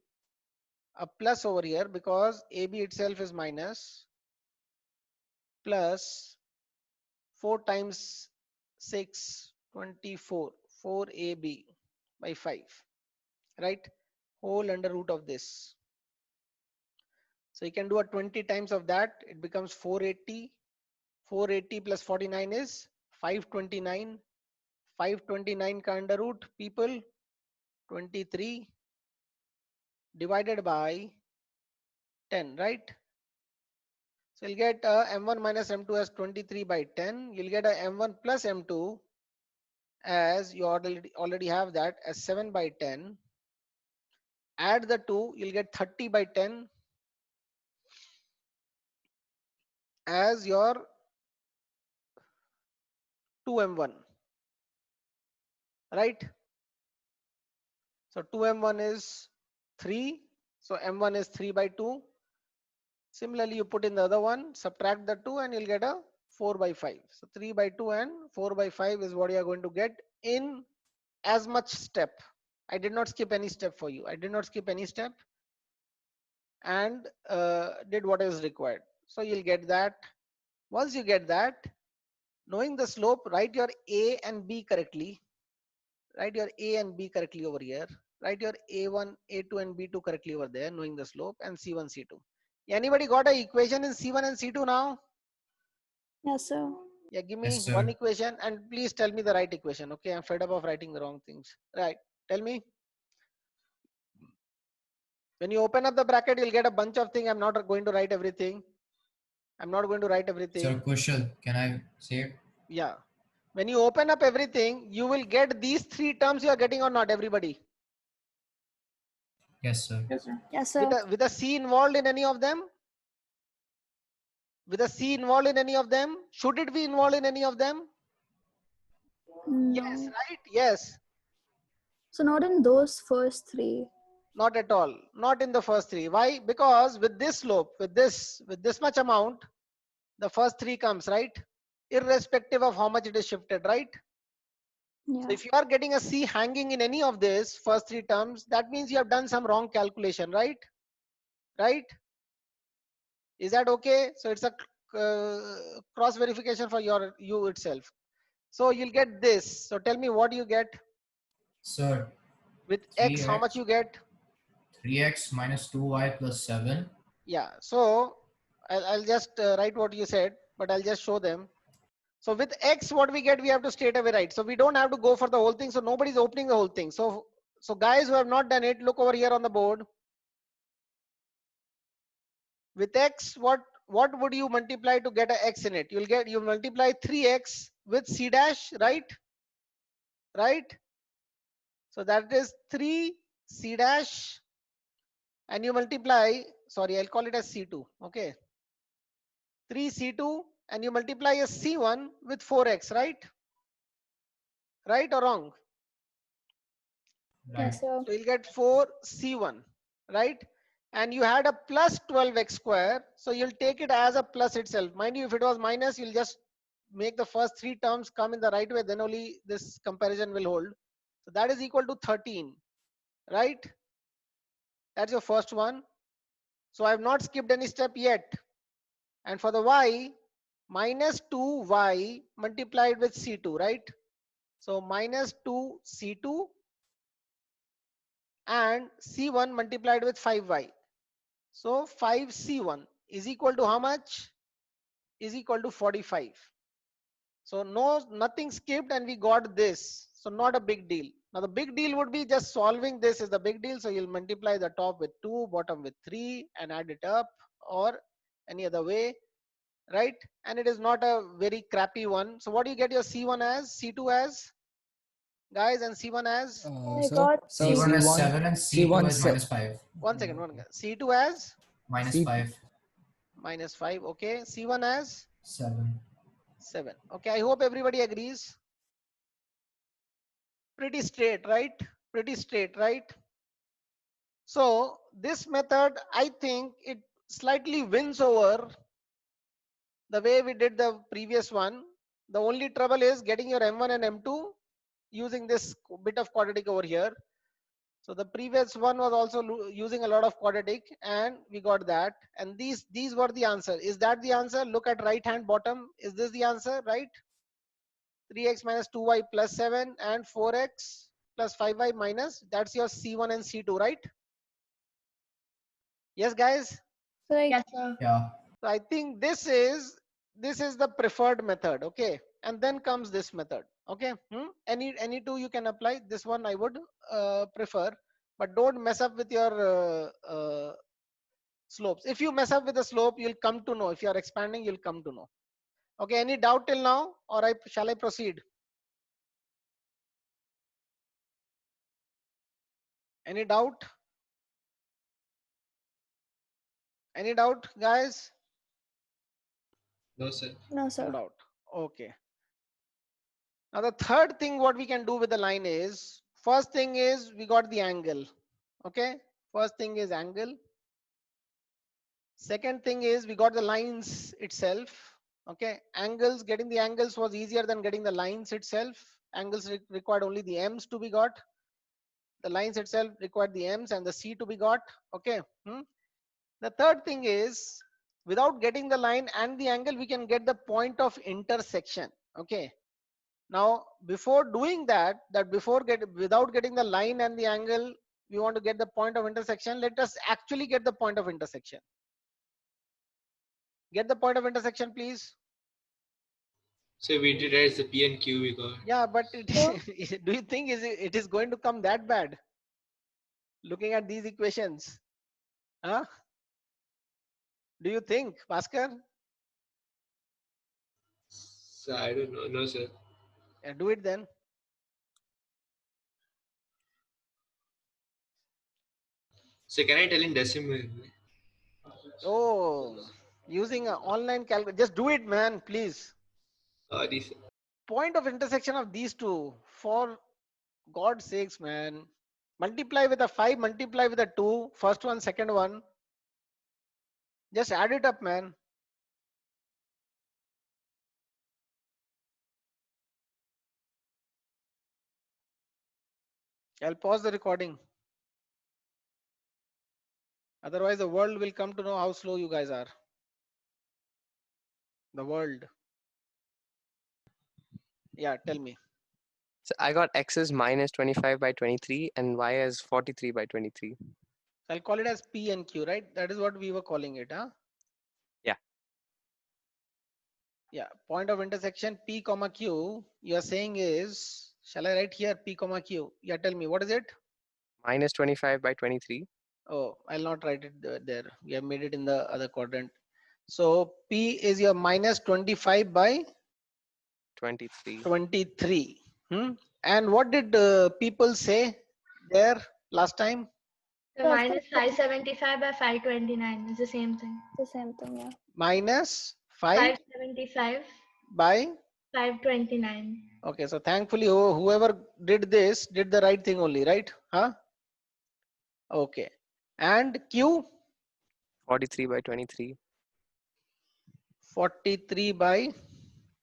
a plus over here because AB itself is minus, plus 4 times 6, 24, 4AB by 5, right? Whole under root of this. So you can do a 20 times of that. It becomes 480. 480 plus 49 is 529. 529 ka under root, people, 23 divided by 10, right? So you'll get M1 minus M2 as 23 by 10. You'll get a M1 plus M2 as you already have that as 7 by 10. Add the 2, you'll get 30 by 10 as your 2M1, right? So 2M1 is 3. So M1 is 3 by 2. Similarly, you put in the other one, subtract the 2 and you'll get a 4 by 5. So 3 by 2 and 4 by 5 is what you are going to get in as much step. I did not skip any step for you. I did not skip any step and did what is required. So you'll get that. Once you get that, knowing the slope, write your A and B correctly. Write your A and B correctly over here. Write your A1, A2 and B2 correctly over there, knowing the slope, and C1, C2. Anybody got an equation in C1 and C2 now? Yes, sir. Yeah, give me Yes, sir. one equation and please tell me the right equation. Okay, I'm fed up of writing the wrong things. Right, tell me. When you open up the bracket, you'll get a bunch of things. I'm not going to write everything. Sir, Kushal, can I say it? Yeah. When you open up everything, you will get these three terms you are getting or not, everybody. Yes, sir. Yes, sir. Yes, sir. With a C involved in any of them? With a C involved in any of them? Should it be involved in any of them? No. Yes, right? Yes. So not in those first three. Not at all. Not in the first three. Why? Because with this slope, with this much amount, the first three comes, right? Irrespective of how much it is shifted, right? Yeah. So if you are getting a C hanging in any of this first three terms, that means you have done some wrong calculation, right? Right? Is that okay? So it's a cross verification for you itself. So you'll get this. So tell me what you get Sir, with x. How much 3x you get? 3x minus 2y plus 7. Yeah. So I'll just write what you said, but I'll just show them. So with x, what we get, we have to straight away write. So we don't have to go for the whole thing. So nobody's opening the whole thing. So guys who have not done it, look over here on the board. With x, what would you multiply to get a x in it? You multiply 3x with c dash, right? Right? So that is 3 c dash, and you multiply, sorry, I'll call it as c2. Okay. 3 c2, and you multiply a c1 with 4x, right? Right or wrong? Right. Yes, sir. So you'll get 4 c1, right? And you had a plus 12x square, so you'll take it as a plus itself. Mind you, if it was minus, you'll just make the first three terms come in the right way, then only this comparison will hold. So that is equal to 13, right? That's your first one. So I have not skipped any step yet. And for the y, minus 2y multiplied with c2, right? So minus 2 c2 and c1 multiplied with 5y. So 5 c1 is equal to how much? Is equal to 45. So nothing skipped, and we got this. So not a big deal. Now the big deal would be just solving this is the big deal. So you'll multiply the top with 2, bottom with 3, and add it up, or any other way, right? And it is not a very crappy one. So what do you get your C1 as, C2 as, guys, and C1 as? I got C1 as C1 7 and C2 as minus 5. One second. C2 as Minus C 5. minus 5. Okay. C1 as 7. 7. Okay. I hope everybody agrees. Pretty straight, right? Pretty straight, right? So this method, I think it slightly wins over the way we did the previous one. The only trouble is getting your M1 and M2 using this bit of quadratic over here. So the previous one was also using a lot of quadratic, and we got that. And these were the answer. Is that the answer? Look at right hand bottom. Is this the answer, right? 3x minus 2y plus 7 and 4x plus 5y minus. That's your C1 and C2, right? Yes, guys. right. Yes, sir. Yeah. So I think this is the preferred method. Okay, and then comes this method. Okay. Any two you can apply. This one I would prefer, but don't mess up with your slopes. If you mess up with the slope, you'll come to know. If you are expanding, you'll come to know. Okay. Any doubt till now, or shall I proceed? Any doubt? Any doubt, guys? No, sir. No, No sir. doubt. Okay. Now the third thing what we can do with the line is, first thing is we got the angle. Okay. First thing is angle. Second thing is we got the lines itself. Okay. Angles, getting the angles was easier than getting the lines itself. Angles required only the m's to be got. The lines itself required the m's and the c to be got. Okay. The third thing is, without getting the line and the angle, we can get the point of intersection. Okay. Now, before doing that, without getting the line and the angle, we want to get the point of intersection. Let us actually get the point of intersection. Get the point of intersection, please. So we did as the P and Q we got. Yeah, but Sure. do you think it is going to come that bad? Looking at these equations, huh? Do you think, Bhaskar? So I don't know. No, sir. Yeah, do it then. So can I tell in decimal? Oh, using an online calculator. Just do it, man, please. Sorry, sir. Point of intersection of these two, for God's sakes, man. Multiply with a 5, multiply with a 2, first one, second one. Just add it up, man. I'll pause the recording. Otherwise, the world will come to know how slow you guys are. The world. Yeah, tell me. So I got x is minus 25 by 23 and y is 43 by 23. I'll call it as P and Q, right? That is what we were calling it, huh? Yeah. Yeah, point of intersection P comma Q, you are saying is, shall I write here P comma Q? Yeah, tell me, what is it? Minus 25 by 23. Oh, I'll not write it there. We have made it in the other quadrant. So P is your minus 25 by 23. 23. And what did people say there last time? So minus 575 by 529 is the same thing. The same thing, yeah. Minus 575 by 529. Okay, so thankfully whoever did this did the right thing only, right? Huh? Okay. And Q? 43 by 23. 43 by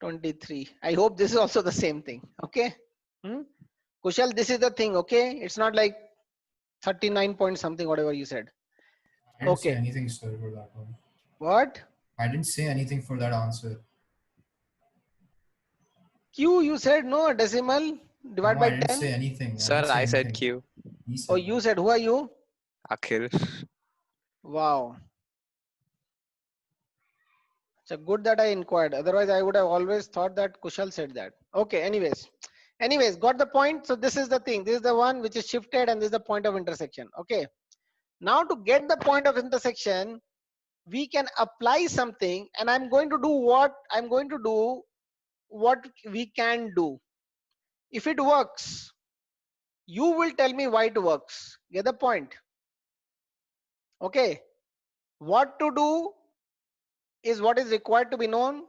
23. I hope this is also the same thing. Okay. Kushal, this is the thing. Okay. It's not like 39 point something, whatever you said. I didn't Okay. say anything, sir, for that one. What? I didn't say anything for that answer. Q, you said no, decimal divide No, by I didn't 10. say anything. Sir, I said anything. Q. He said Oh, you said, who are you? Akhil. Wow. So good that I inquired. Otherwise, I would have always thought that Kushal said that. Okay, anyways, got the point. So this is the thing. This is the one which is shifted and this is the point of intersection. Okay. Now to get the point of intersection, we can apply something, and I'm going to do what we can do. If it works, you will tell me why it works. Get the point? Okay. What to do is what is required to be known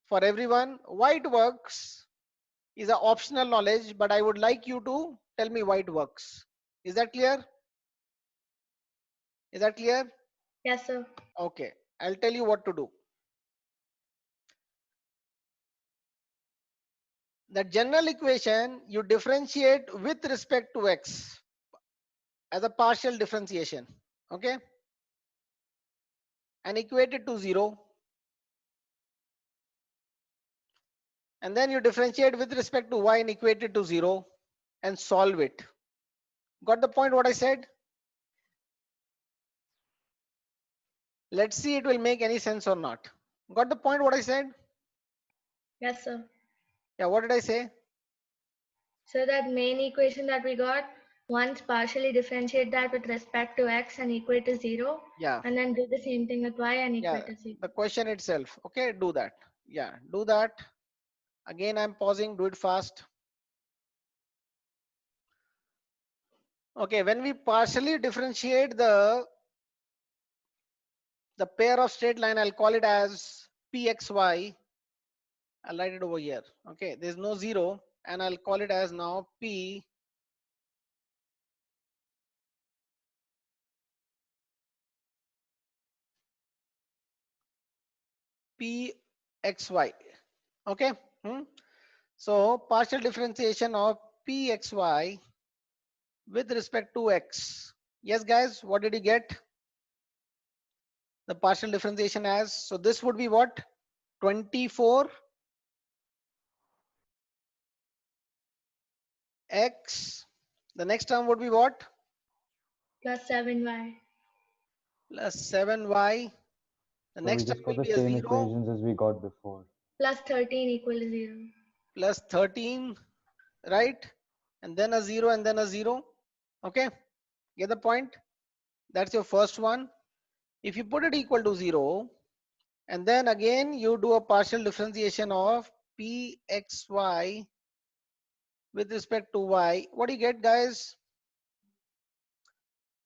for everyone. Why it works is an optional knowledge, but I would like you to tell me why it works. Is that clear? Is that clear? Yes, sir. Okay, I'll tell you what to do. The general equation you differentiate with respect to x as a partial differentiation, okay, and equate it to 0, and then you differentiate with respect to y and equate it to 0 and solve it. Got the point what I said? Let's see it will make any sense or not. Got the point what I said? Yes, sir. Yeah, what did I say? So that main equation that we got, once partially differentiate that with respect to x and equate to 0. Yeah. And then do the same thing with y and Yeah, equate to 0. the question itself. Okay, do that. Yeah, do that. Again, I'm pausing, do it fast. Okay, when we partially differentiate the pair of straight line, I'll call it as pxy. I'll write it over here. Okay, there's no 0, and I'll call it as now p pxy. Okay. So partial differentiation of pxy with respect to x. Yes, guys, what did you get? The partial differentiation as, so this would be what? 24 x. The next term would be what? Plus 7y. Plus 7y. The So we next term just got will the be a same 0 equations as we got before. Plus 13 equal to 0. plus 13, right? And then a 0 and then a 0. Okay, get the point? That's your first one. If you put it equal to 0, and then again you do a partial differentiation of pxy with respect to y, what do you get, guys?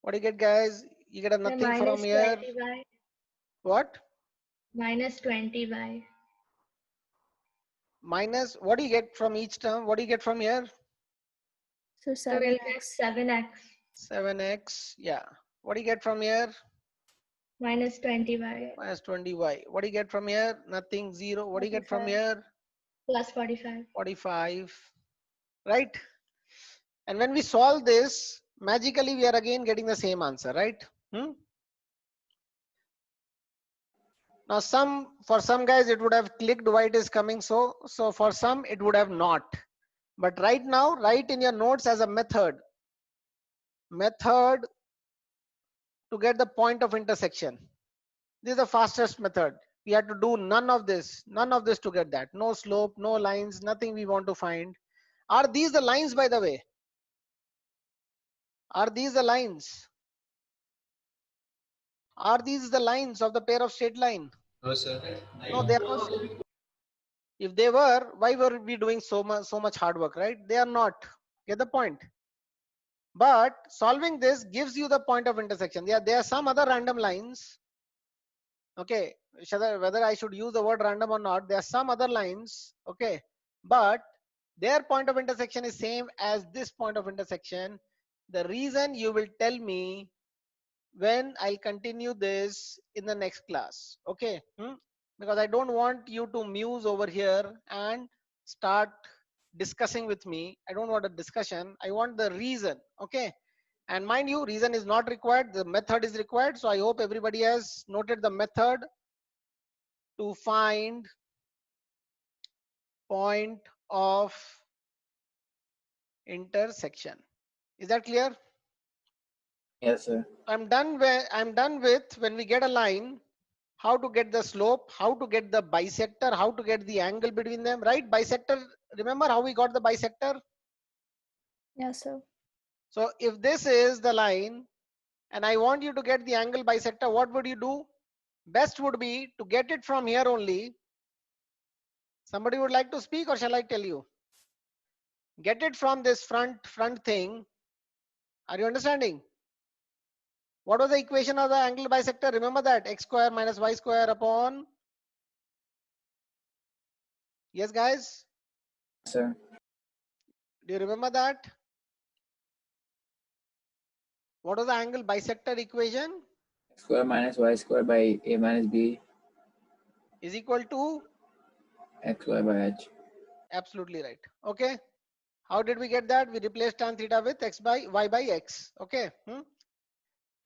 What do you get, guys? You get a So nothing from here. 20y. What? Minus 20y. Minus, what do you get from each term? What do you get from here? So So we'll get 7x. 7x, yeah. What do you get from here? Minus 20y. Minus 20y. What do you get from here? Nothing, 0. What do you get from 45. here? Plus 45. 45, right? And when we solve this, magically we are again getting the same answer, right? Now Now for some guys it would have clicked why it is coming so for some it would have not. But right now write in your notes as a method to get the point of intersection. This is the fastest method. We have to do none of this to get that. No slope, no lines, nothing we want to find. Are these the lines, by the way? Are these the lines? Are these the lines of the pair of straight line? No, sir. No, they are not. If they were, why were we doing so much hard work, right? They are not. Get the point? But solving this gives you the point of intersection. There are some other random lines. Okay, whether I should use the word random or not, there are some other lines. Okay, but their point of intersection is same as this point of intersection. The reason you will tell me when I'll continue this in the next class. Okay, because I don't want you to muse over here and start discussing with me. I don't want a discussion. I want the reason. Okay, and mind you, reason is not required, the method is required. So I hope everybody has noted the method to find point of intersection. Is that clear? Yes, sir. I'm done with when we get a line, how to get the slope, how to get the bisector, how to get the angle between them, right? Bisector, remember how we got the bisector? Yes, sir. So if this is the line and I want you to get the angle bisector, what would you do? Best would be to get it from here only. Somebody would like to speak, or shall I tell you? Get it from this front thing. Are you understanding? What was the equation of the angle bisector? Remember that, x square minus y square upon. Yes, guys? Sir. Do you remember that? What was the angle bisector equation? X square minus y square by a minus b Is equal to x y by h. Absolutely right. Okay. How did we get that? We replaced tan theta with x by y by x. Okay.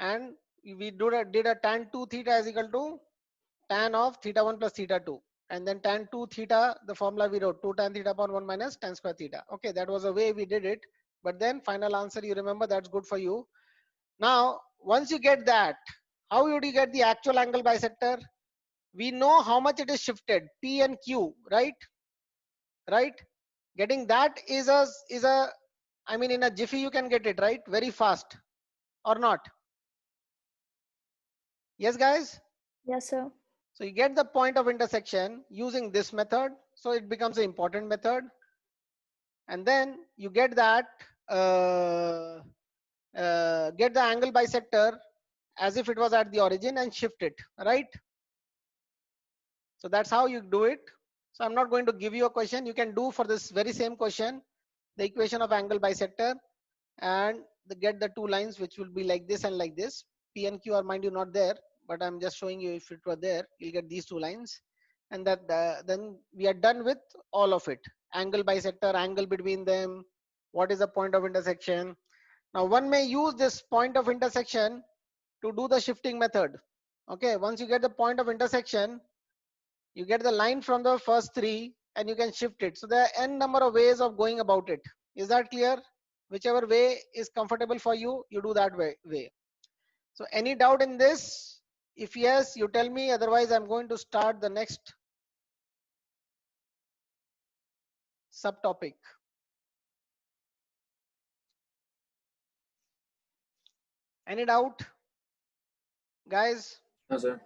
And we did a tan 2 theta is equal to tan of theta 1 plus theta 2. And then tan 2 theta, the formula we wrote 2 tan theta upon 1 minus tan square theta. Okay, that was the way we did it. But then final answer, you remember, that's good for you. Now, once you get that, how would you get the actual angle bisector? We know how much it is shifted, P and Q, right? Right? Getting that is a, I mean, in a jiffy you can get it, right? Very fast, or not? Yes, guys? Yes, sir. So you get the point of intersection using this method. So it becomes an important method. And then you get that, get the angle bisector as if it was at the origin and shift it, right? So that's how you do it. So I'm not going to give you a question. You can do for this very same question, the equation of angle bisector, and get the two lines which will be like this and like this. P and Q are, mind you, not there, but I'm just showing you if it were there, you'll get these two lines. And that then we are done with all of it. Angle bisector, angle between them, what is the point of intersection. Now one may use this point of intersection to do the shifting method. Okay, once you get the point of intersection, you get the line from the first three and you can shift it. So there are n number of ways of going about it. Is that clear? Whichever way is comfortable for you, you do that way. So any doubt in this? If yes, you tell me, otherwise I'm going to start the next subtopic. Any doubt, guys? No, sir.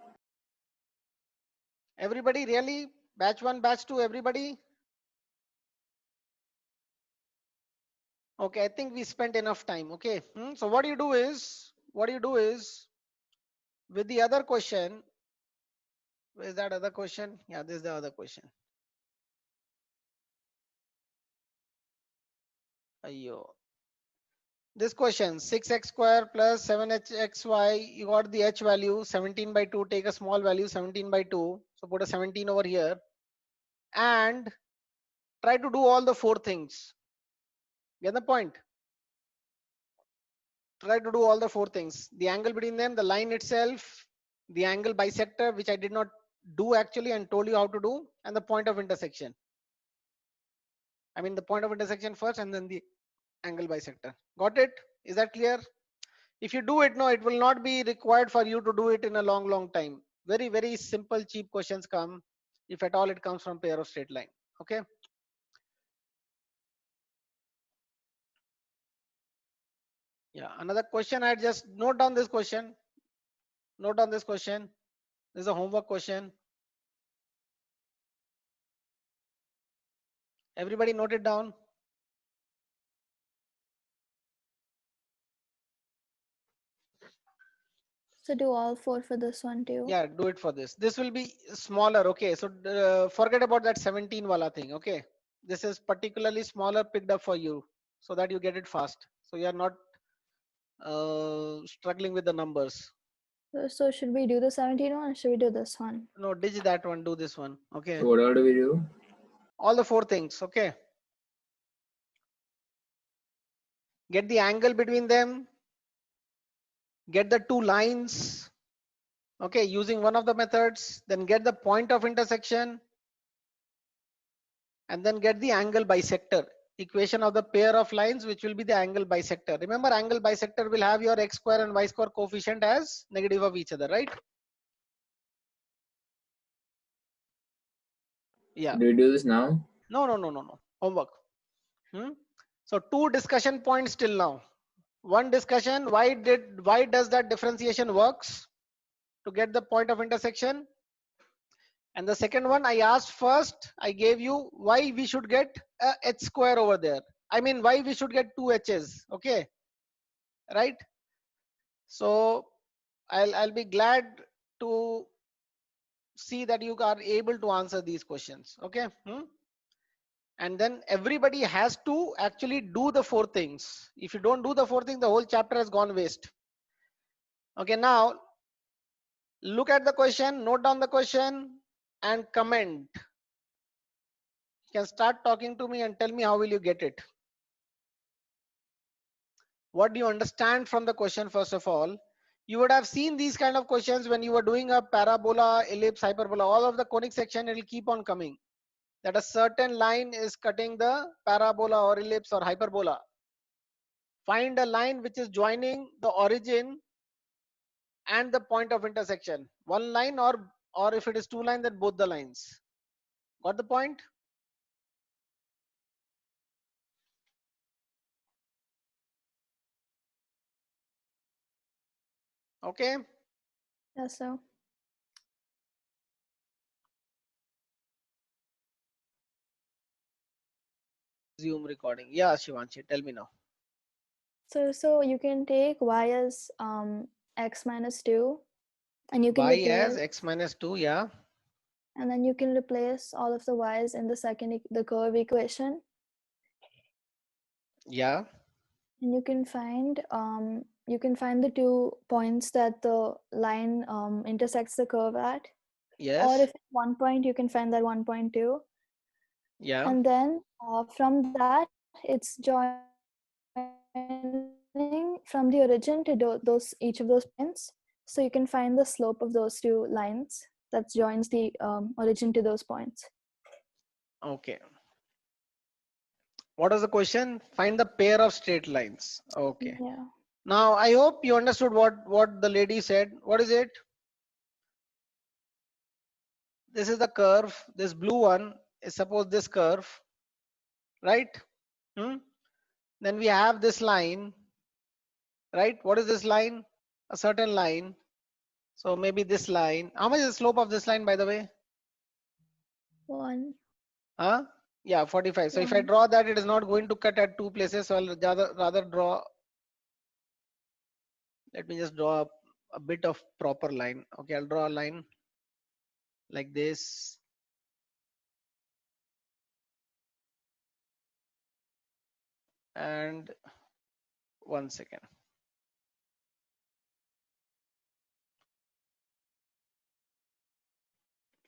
Everybody, really? Batch 1, batch 2, everybody? Okay, I think we spent enough time. Okay, so what you do is with the other question, where's that other question? Yeah, this is the other question. Ayyo. This question, 6x square plus 7hxy, you got the h value, 17 by 2, take a small value, 17 by 2. So put a 17 over here and try to do all the four things. Get the point? Try to do all the four things. The angle between them, the line itself, the angle bisector, which I did not do actually and told you how to do, and the point of intersection. I mean the point of intersection first and then the angle bisector. Got it? Is that clear? If you do it, no, it will not be required for you to do it in a long time. Very simple, cheap questions come, if at all it comes from pair of straight line. Okay. Yeah, another question. I just note down this question. Note down this question. This is a homework question. Everybody note it down. So do all 4 for this one too. Yeah, do it for this. This will be smaller. Okay, so forget about that 17 wala thing. Okay, this is particularly smaller picked up for you so that you get it fast. So you are not struggling with the numbers. So should we do the 17 one or should we do this one? No, ditch that one, do this one. Okay. So what all do we do? All the 4 things. Okay. Get the angle between them. Get the 2 lines. Okay, using one of the methods. Then get the point of intersection. And then get the angle bisector. Equation of the pair of lines, which will be the angle bisector. Remember, angle bisector will have your x square and y square coefficient as negative of each other, right? Yeah. Do we do this now? No. Homework. So 2 discussion points till now. One discussion, why does that differentiation works to get the point of intersection? And the second one, I asked first, I gave you why we should get a h square over there. I mean, why we should get 2 h's. Okay, right? So I'll be glad to see that you are able to answer these questions. Okay. And then everybody has to actually do the 4 things. If you don't do the 4 things, the whole chapter has gone waste. Okay, now look at the question, note down the question and comment. You can start talking to me and tell me how will you get it. What do you understand from the question? First of all, you would have seen these kind of questions when you were doing a parabola, ellipse, hyperbola, all of the conic section, it will keep on coming. That a certain line is cutting the parabola or ellipse or hyperbola. Find a line which is joining the origin and the point of intersection. One line or if it is 2 lines, then both the lines. Got the point? Okay. Yes, so. Zoom recording. Yeah, Shivanshi, tell me now. So you can take y as x minus 2 and you can Y replace as x minus 2, yeah. And then you can replace all of the y's in the curve equation. Yeah. And you can find the 2 points that the line intersects the curve at. Yes. Or if at one point you can find that 1.2. Yeah. And then from that it's joining from the origin to each of those points. So you can find the slope of those 2 lines that joins the origin to those points. Okay. What was the question? Find the pair of straight lines. Okay. Yeah. Now I hope you understood what the lady said. What is it? This is the curve. This blue one is suppose this curve, right? Then we have this line, right? What is this line? A certain line. So maybe this line. How much is the slope of this line, by the way? 1. Huh? Yeah, 45. So if I draw that, it is not going to cut at 2 places. So I'll rather draw. Let me just draw a bit of proper line. Okay, I'll draw a line like this. And 1 second.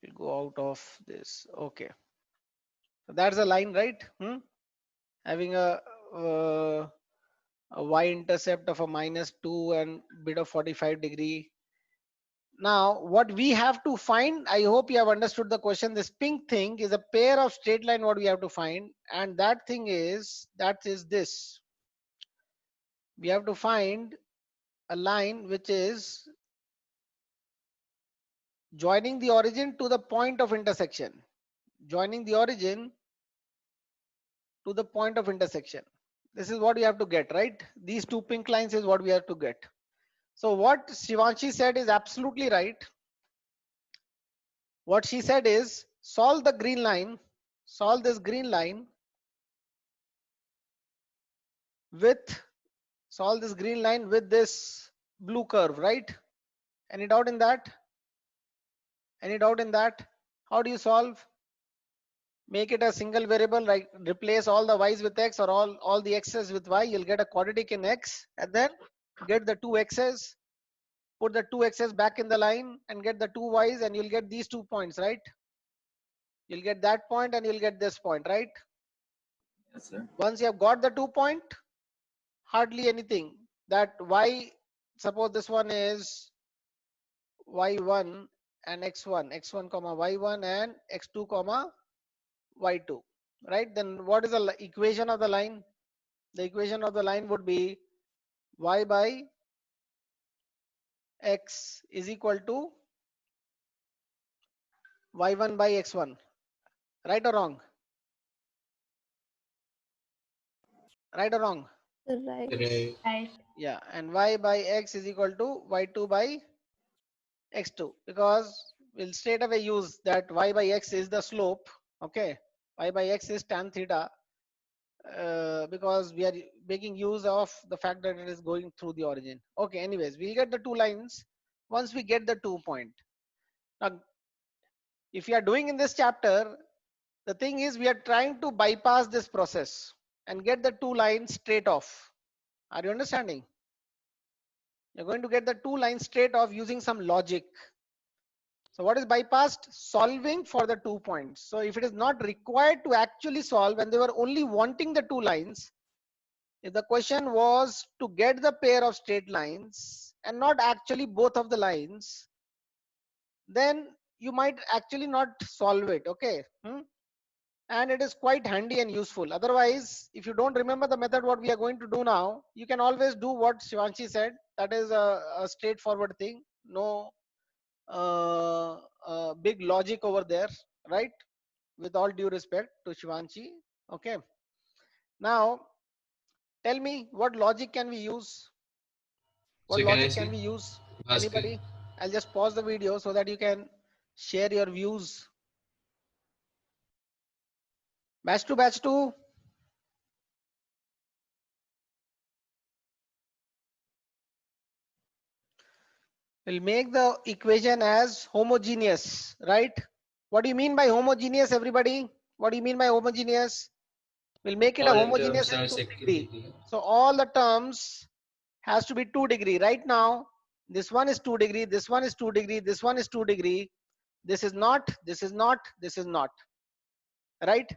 We'll go out of this. Okay. So that's a line, right? Having a y-intercept of a -2 and bit of 45 degree. Now, what we have to find, I hope you have understood the question. This pink thing is a pair of straight line what we have to find, and that thing is, that is this. We have to find a line which is joining the origin to the point of intersection. Joining the origin to the point of intersection. This is what we have to get, right? These two pink lines is what we have to get. So what Shivanshi said is absolutely right. What she said is solve the green line, solve this green line with, solve this green line with this blue curve, right? Any doubt in that? Any doubt in that? How do you solve? Make it a single variable, like replace all the y's with x or all the x's with y. You'll get a quadratic in x, and then get the two x's, put the two x's back in the line and get the two y's, and you'll get these 2 points, right? You'll get that point and you'll get this point, right? Yes, sir. Once you have got the 2 point, hardly anything. That y, suppose this one is y1 and x1 comma y1 and x2 comma y2, right? Then what is the equation of the line? The equation of the line would be y by x is equal to y1 by x1, right or wrong? Right or wrong? Right. Right. Right. Yeah, and y by x is equal to y2 by x2, because we'll straight away use that y by x is the slope. Okay, y by x is tan theta, because we are making use of the fact that it is going through the origin. Okay, anyways, we'll get the two lines once we get the 2 point. Now, if you are doing in this chapter, the thing is we are trying to bypass this process and get the 2 lines straight off. Are you understanding? You're going to get the 2 lines straight off using some logic. So what is bypassed? Solving for the 2 points. So if it is not required to actually solve and they were only wanting the 2 lines, if the question was to get the pair of straight lines and not actually both of the lines, then you might actually not solve it. Okay. And it is quite handy and useful. Otherwise, if you don't remember the method what we are going to do now, you can always do what Shivanshi said. That is a straightforward thing. No big logic over there, right? With all due respect to Shivanshi. Okay. Now, tell me, what logic can we use? What So can I logic can see? we use? Bhaskar? Anybody? I'll just pause the video so that you can share your views. Batch 2, batch 2. We'll make the equation as homogeneous, right? What do you mean by homogeneous, everybody? What do you mean by homogeneous? We'll make it a All homogeneous terms are in 2 second degree. degree. So all the terms has to be 2 degree. Right now, this one is 2 degree, this one is 2 degree, this one is 2 degree. This is not, this is not, this is not, right?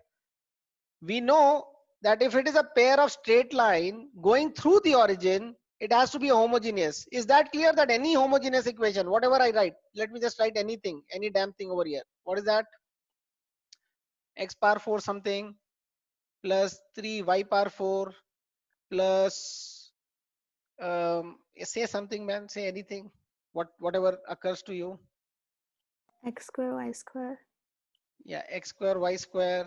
We know that if it is a pair of straight line going through the origin, it has to be homogeneous. Is that clear? That any homogeneous equation, whatever I write, let me just write anything, any damn thing over here. What is that? X power 4 something plus 3 y power 4 plus say something, man, say anything, whatever occurs to you. X square, y square. Yeah, x square, y square.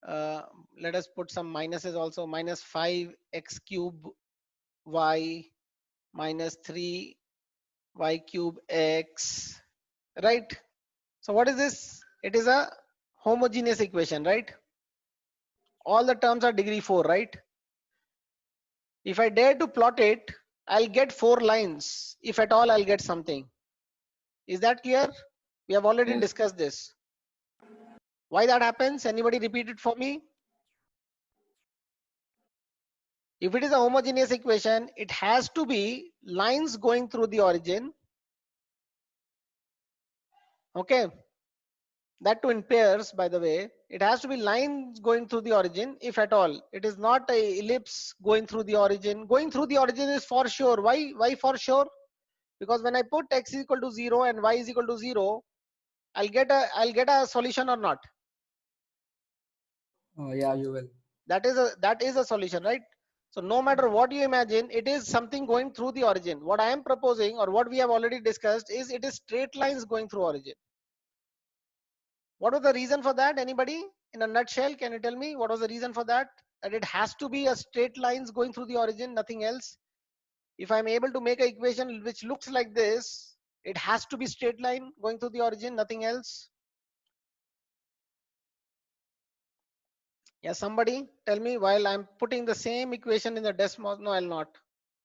Let us put some minuses also. Minus 5 x cube y minus 3 y cube x, right? So what is this? It is a homogeneous equation, right? All the terms are degree 4, right? If I dare to plot it, I'll get 4 lines. If at all, I'll get something. Is that clear? We have already Yes. discussed this. Why that happens? Anybody repeat it for me? If it is a homogeneous equation, it has to be lines going through the origin. Okay. That too in pairs, by the way. It has to be lines going through the origin, if at all. It is not a ellipse going through the origin. Going through the origin is for sure. Why for sure? Because when I put x is equal to 0 and y is equal to 0, I'll get a solution or not? Yeah, you will. That is a solution, right? So no matter what you imagine, it is something going through the origin. What I am proposing, or what we have already discussed, is it is straight lines going through origin. What was the reason for that? Anybody? In a nutshell, can you tell me what was the reason for that? That it has to be a straight lines going through the origin, nothing else. If I'm able to make an equation which looks like this, it has to be straight line going through the origin, nothing else. Yeah, somebody tell me while I'm putting the same equation in the Desmos. No, I'll not.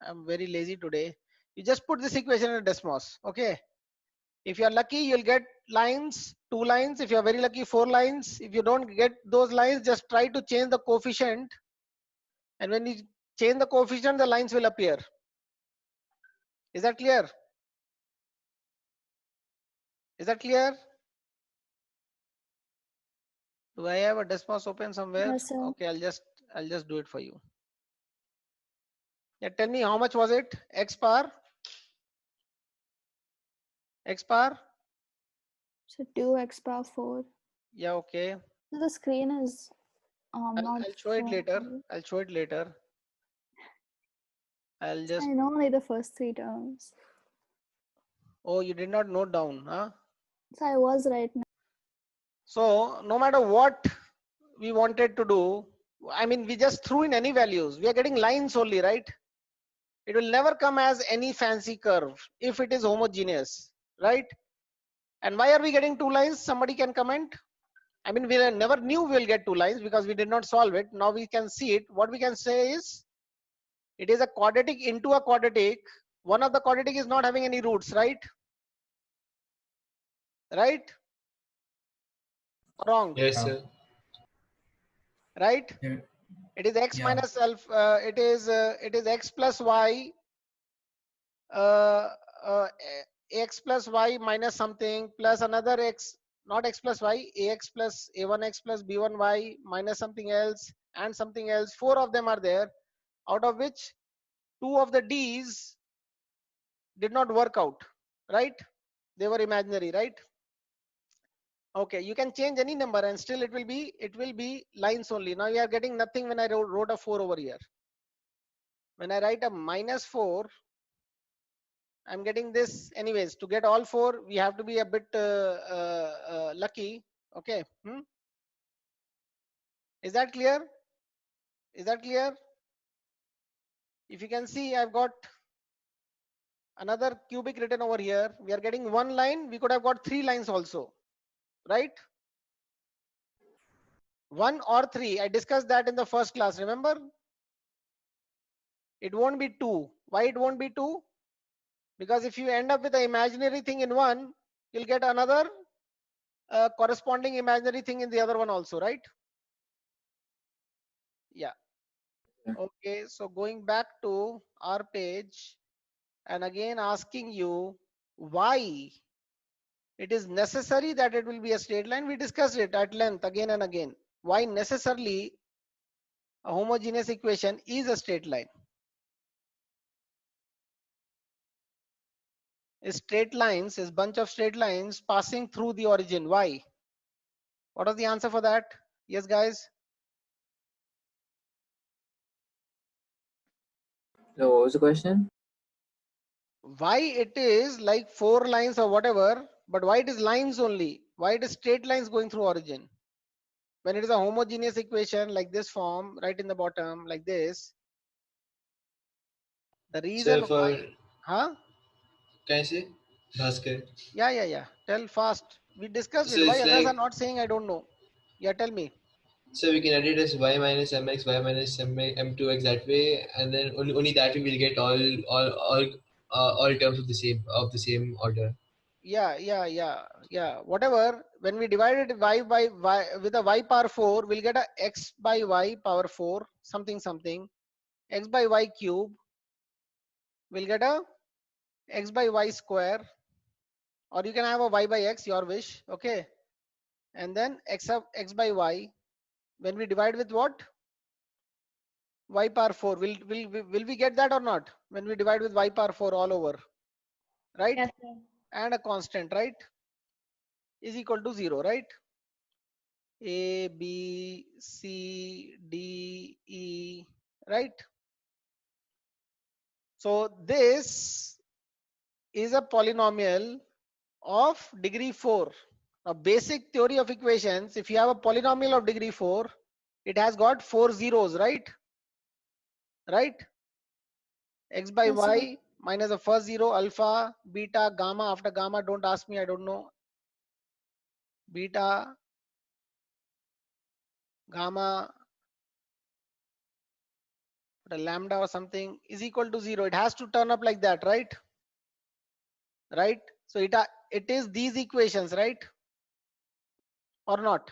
I'm very lazy today. You just put this equation in Desmos. Okay. If you're lucky, you'll get lines, 2 lines. If you're very lucky, 4 lines. If you don't get those lines, just try to change the coefficient. And when you change the coefficient, the lines will appear. Is that clear? Is that clear? Do I have a Desmos open somewhere? Yes, sir. Okay, I'll just do it for you. Yeah, tell me how much was it? X power? X power? So 2x power 4. Yeah, okay. So the screen is not I'll show it showing later. me. I'll show it later. I'll just. I know only the first 3 terms. Oh, you did not note down, huh? So I was right now. So no matter what we wanted to do, I mean, we just threw in any values. We are getting lines only, right? It will never come as any fancy curve if it is homogeneous, right? And why are we getting 2 lines? Somebody can comment. I mean, we never knew we'll get 2 lines because we did not solve it. Now we can see it. What we can say is, it is a quadratic into a quadratic. One of the quadratic is not having any roots, right? Right? Wrong. Yes, sir. Right? Yeah. It is x Yeah. minus alpha. It is x plus y. X plus y minus something plus another x, not x plus y, ax plus a1x plus b1y minus something else and something else. 4 of them are there, out of which 2 of the d's did not work out, right? They were imaginary, right? Okay, you can change any number and still it will be lines only. Now you are getting nothing when I wrote a 4 over here. When I write a minus 4, I'm getting this anyways. To get all 4, we have to be a bit lucky. Okay. Is that clear? Is that clear? If you can see, I've got another cubic written over here. We are getting 1 line. We could have got 3 lines also, right? 1 or 3. I discussed that in the first class. Remember? It won't be 2. Why it won't be 2? Because if you end up with an imaginary thing in one, you'll get another corresponding imaginary thing in the other one also, right? Yeah. Okay, so going back to our page and again asking you why it is necessary that it will be a straight line. We discussed it at length again and again. Why necessarily a homogeneous equation is a straight line? Straight lines is bunch of straight lines passing through the origin. Why? What was the answer for that? Yes, guys. So what was the question? Why it is like 4 lines or whatever, but why it is lines only? Why it is straight lines going through origin? When it is a homogeneous equation like this form, right in the bottom, like this. The reason So for, why, huh? can I say? Bhaskar. Yeah. Tell fast. We discussed So it. Why it's others are like, not saying I don't know? Yeah, tell me. so we can edit as y minus mx, y minus m2x that way, and then only that way we'll get all terms of the same order. Yeah. Whatever. When we divide it y by y with a y power 4, we'll get a x by y power 4, something. X by y cube. We'll get a x by y square, or you can have a y by x, your wish. Okay. And then x by y. When we divide with what? Y power 4. Will we get that or not? When we divide with y power 4 all over. right? Yes, sir. And a constant, right, is equal to 0, right? A, B, C, D, E, right? So this is a polynomial of degree 4. Now, basic theory of equations, if you have a polynomial of degree 4, it has got 4 zeros, right? Right? X by Yes, sir. y minus the first zero, alpha, beta, gamma. After gamma, don't ask me, I don't know. Beta, gamma, the lambda or something is equal to 0. It has to turn up like that, right? Right? So it is these equations, right? Or not?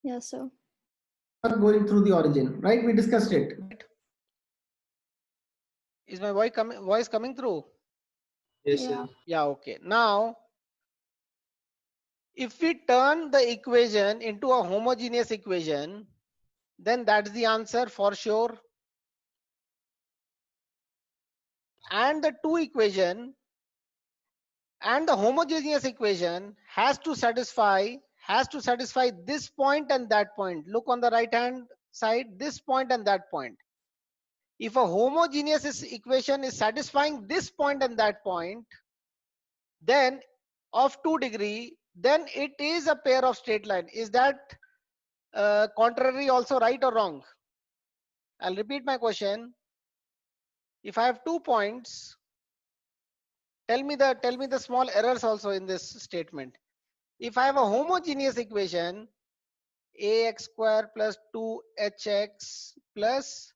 Yes, sir. Going through the origin, right? We discussed it. Is my voice coming through? Yes, Yeah. sir. Yeah, okay. Now, if we turn the equation into a homogeneous equation, then that's the answer for sure. And the two equation and the homogeneous equation has to satisfy this point and that point. Look on the right hand side, this point and that point. If a homogeneous equation is satisfying this point and that point, then of 2 degree, then it is a pair of straight line. Is that contrary also right or wrong? I'll repeat my question. If I have 2 points, tell me the small errors also in this statement. If I have a homogeneous equation, ax square plus 2hx plus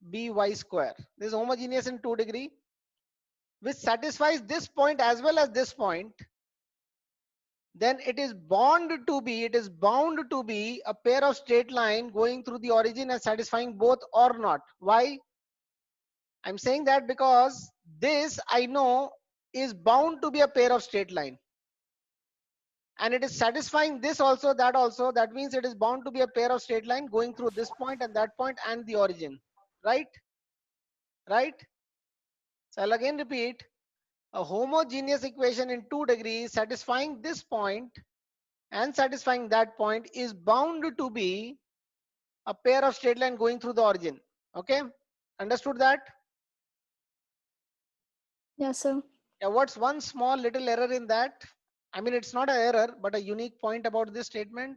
by square, this is homogeneous in 2 degree, which satisfies this point as well as this point, then it is bound to be a pair of straight line going through the origin and satisfying both or not. Why? I'm saying that because this I know is bound to be a pair of straight line, and it is satisfying this also, that also. That means it is bound to be a pair of straight line going through this point and that point and the origin, right? Right? So I'll again repeat, a homogeneous equation in 2 degrees satisfying this point and satisfying that point is bound to be a pair of straight line going through the origin. Okay, understood that? Yes, sir. Yeah, what's one small little error in that? I mean, it's not an error, but a unique point about this statement.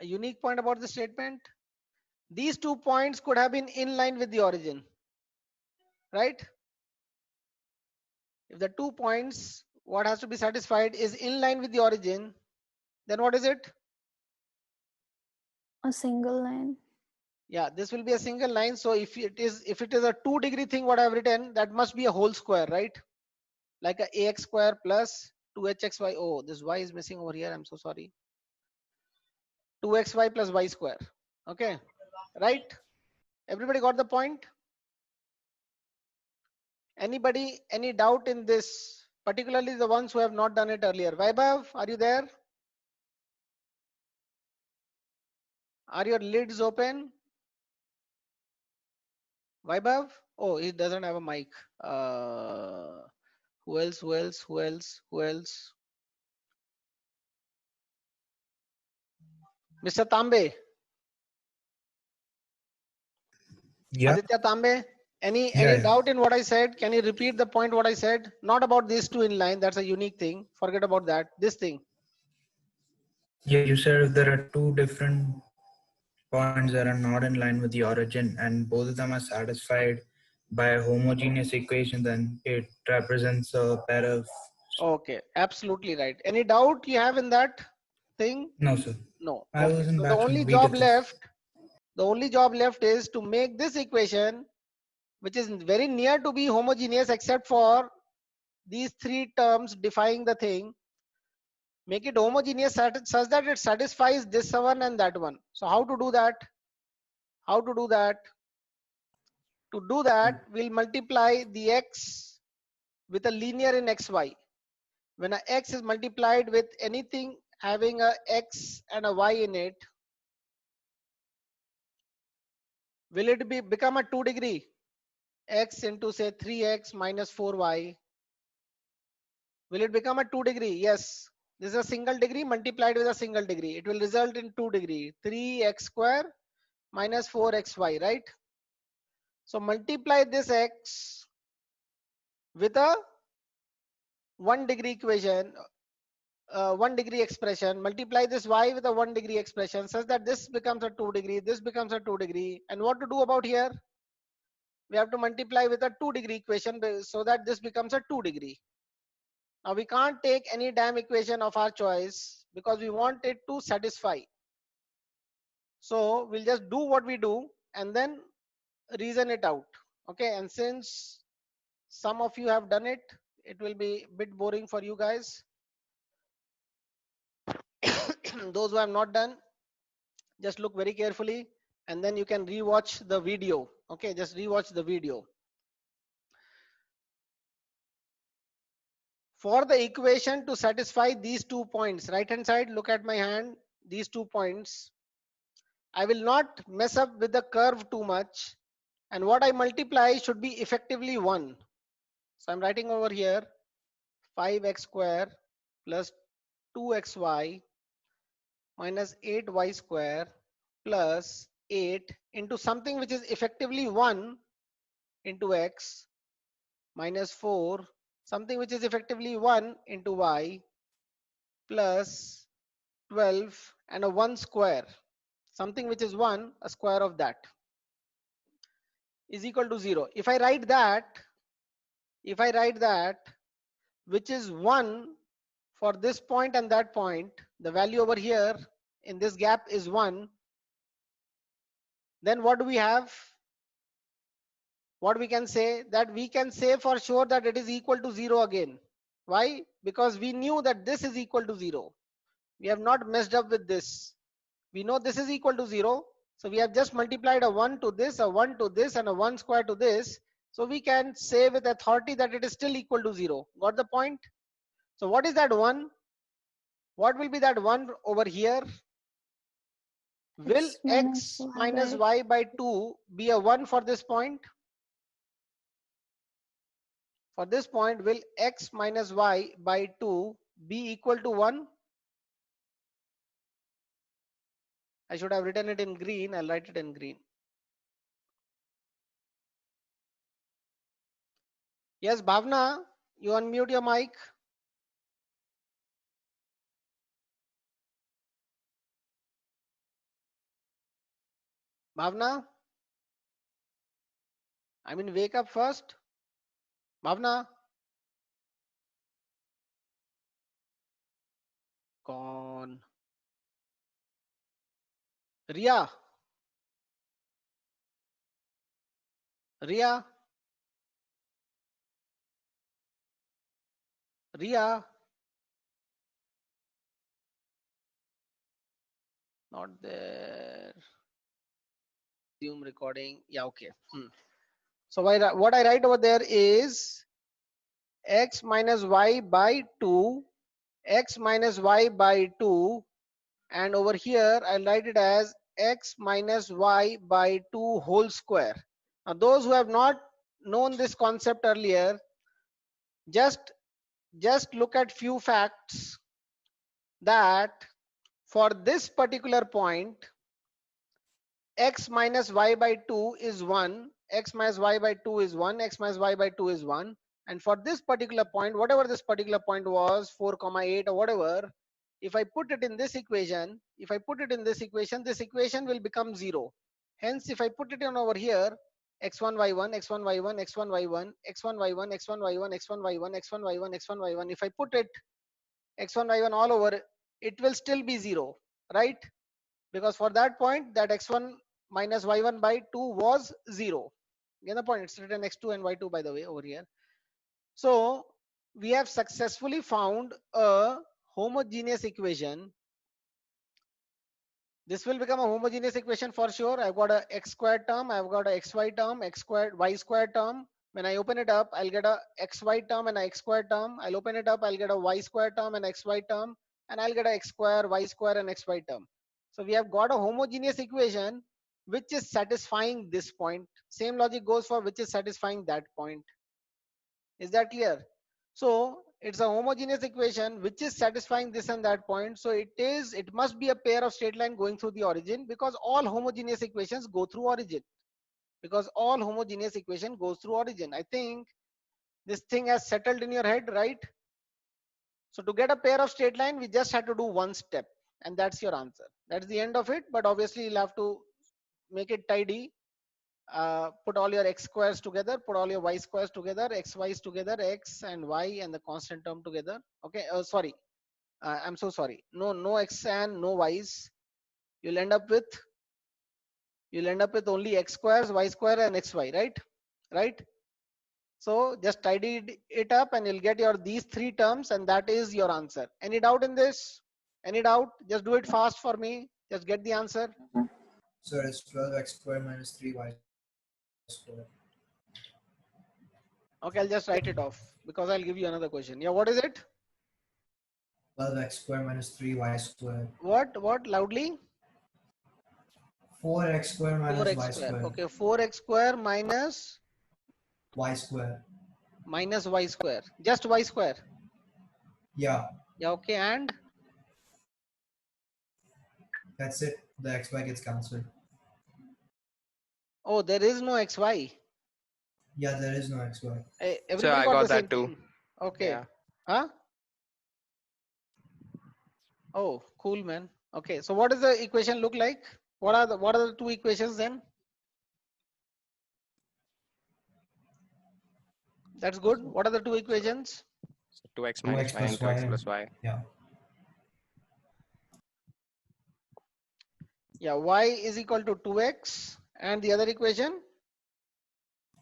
A unique point about the statement. These 2 points could have been in line with the origin, right? If the 2 points, what has to be satisfied is in line with the origin, then what is it? A single line. Yeah, this will be a single line. So if it is a 2 degree thing, what I've written, that must be a whole square, right? Like a ax square plus 2hxy. Oh, this y is missing over here. I'm so sorry. 2xy plus y square. Okay, right? Everybody got the point? Anybody, any doubt in this? Particularly the ones who have not done it earlier. Vaibhav, are you there? Are your lids open? Vaibhav? Oh, he doesn't have a mic. Who else? Who else? Who else? Who else? Mr. Tambe. Yeah. Aditya Tambe. Any Yeah. doubt in what I said? Can you repeat the point what I said? Not about these two in line. That's a unique thing. Forget about that. This thing. Yeah, you said if there are two different points that are not in line with the origin and both of them are satisfied by a homogeneous equation, then it represents a pair of... Okay, absolutely right. Any doubt you have in that thing? No, sir. No. I Okay. was in So the bachelor. only We job did this. left is to make this equation, which is very near to be homogeneous except for these 3 terms defining the thing, make it homogeneous such that it satisfies this one and that one. So how to do that? How to do that? To do that, we'll multiply the x with a linear in xy. When a x is multiplied with anything having a x and a y in it, Will it become a 2 degree? X into say 3x minus 4y. Will it become a 2 degree? Yes. This is a single degree multiplied with a single degree. It will result in 2 degree. 3x square minus 4xy, right? So multiply this x with a 1 degree equation, 1 degree expression. Multiply this y with a 1 degree expression such that this becomes a 2 degree, this becomes a 2 degree. And what to do about here? We have to multiply with a 2 degree equation so that this becomes a 2 degree. Now we can't take any damn equation of our choice because we want it to satisfy. So we'll just do what we do and then reason it out. Okay, and since some of you have done it, it will be a bit boring for you guys. Those who have not done, just look very carefully and then you can rewatch the video. Okay, just rewatch the video. For the equation to satisfy these 2 points, right hand side, look at my hand, these 2 points. I will not mess up with the curve too much, and what I multiply should be effectively 1. So I'm writing over here 5x square plus 2xy minus 8y square plus 8 into something which is effectively 1 into x minus 4, something which is effectively 1 into y plus 12 and a 1 square, something which is 1, a square of that is equal to 0. If I write that, which is 1 for this point and that point, the value over here in this gap is 1, then what do we have? What we can say? That we can say for sure that it is equal to 0 again. Why? Because we knew that this is equal to 0. We have not messed up with this. We know this is equal to 0. So we have just multiplied a 1 to this, a 1 to this, and a 1 square to this. So we can say with authority that it is still equal to 0. Got the point? So what is that 1? What will be that 1 over here? Will x minus y by 2 be a 1 for this point? For this point, will x minus y by 2 be equal to 1? I should have written it in green. I'll write it in green. Yes, Bhavna, you unmute your mic. Bhavna? I mean, wake up first. Bhavna? Gone. Ria? Ria? Ria? Not there. Zoom recording. Yeah, okay. So what I write over there is x minus y by 2, x minus y by 2, and over here I'll write it as x minus y by 2 whole square. Now those who have not known this concept earlier, just look at few facts that for this particular point x minus y by 2 is 1, x minus y by 2 is 1, x minus y by 2 is 1, and for this particular point, whatever this particular point was, 4, 8 or whatever, if I put it in this equation, this equation will become 0. Hence, if I put it on over here, x1 y1, x1 y1, x1 y1, x1 y1, x1 y1, x1 y1, x1 y1, x1 y1, if I put it x1 y1 all over, it will still be 0, right? Because for that point, that x1 minus y1 by 2 was 0. Get the point? It's written x2 and y2 by the way over here. So we have successfully found a homogeneous equation. This will become a homogeneous equation for sure. I've got a x squared term, I've got a xy term, x squared, y squared term. When I open it up, I'll get a xy term and a x squared term. I'll open it up, I'll get a y squared term and xy term, and I'll get a x square, y square, and xy term. So we have got a homogeneous equation which is satisfying this point. Same logic goes for which is satisfying that point. Is that clear? So it's a homogeneous equation which is satisfying this and that point. So it must be a pair of straight line going through the origin, because all homogeneous equations go through origin. Because all homogeneous equation goes through origin. I think this thing has settled in your head, right? So to get a pair of straight line, we just have to do one step, and that's your answer. That's the end of it. But obviously you'll have to make it tidy. Put all your x squares together, put all your y squares together, x y's together, x and y and the constant term together. Okay, sorry, I'm so sorry. No x and no y's. You'll end up with only x squares, y square and xy, right? So just tidy it up and you'll get your these three terms, and that is your answer. Any doubt in this? Any doubt? Just do it fast for me. Just get the answer. So it's 12x squared minus 3y squared. Okay, I'll just write it off because I'll give you another question. Yeah, what is it? 12x squared minus 3y squared. What? Loudly? 4x squared minus 4x y square. squared. Okay, 4x square minus Y squared. minus y square. Just y square. Yeah, Yeah, okay, and that's it. The xy gets cancelled. oh, there is no xy. Yeah, there is no xy. Hey, So everybody I got got the same that too. thing? Okay. Yeah. Huh? Oh, cool, man. Okay, so what does the equation look like? What are the two equations then? That's good. What are the two equations? So 2x minus 2x y and plus 2x y. plus y. Yeah. Yeah, y is equal to 2x, and the other equation?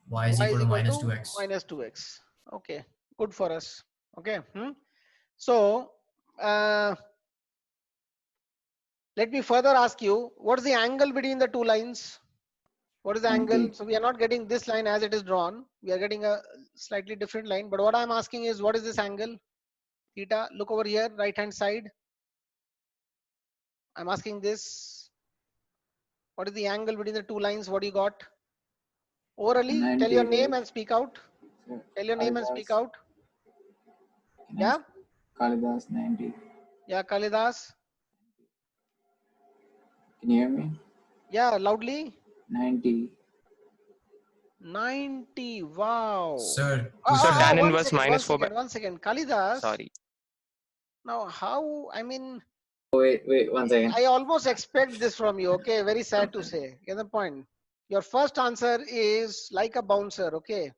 Y is equal to minus 2x. Minus 2x. Okay, good for us. Okay. So let me further ask you, what is the angle between the two lines? What is the 90. angle? So we are not getting this line as it is drawn. We are getting a slightly different line. But what I'm asking is, what is this angle? Theta. Look over here, right hand side. I'm asking this. What is the angle between the two lines? What do you got? Orally, 90, tell your right? name and speak out. Sir, Tell your name and speak Kalidas. out. Yeah? Kalidas 90. Yeah, Kalidas. Can you hear me? Yeah, loudly. 90. 90. Wow. Sir, So tan One inverse second, minus 4 by. one second. Kalidas. Sorry. Now, how? I mean, Wait, 1 second. I almost expect this from you. Okay, very sad to say. Get the point. Your first answer is like a bouncer. Okay.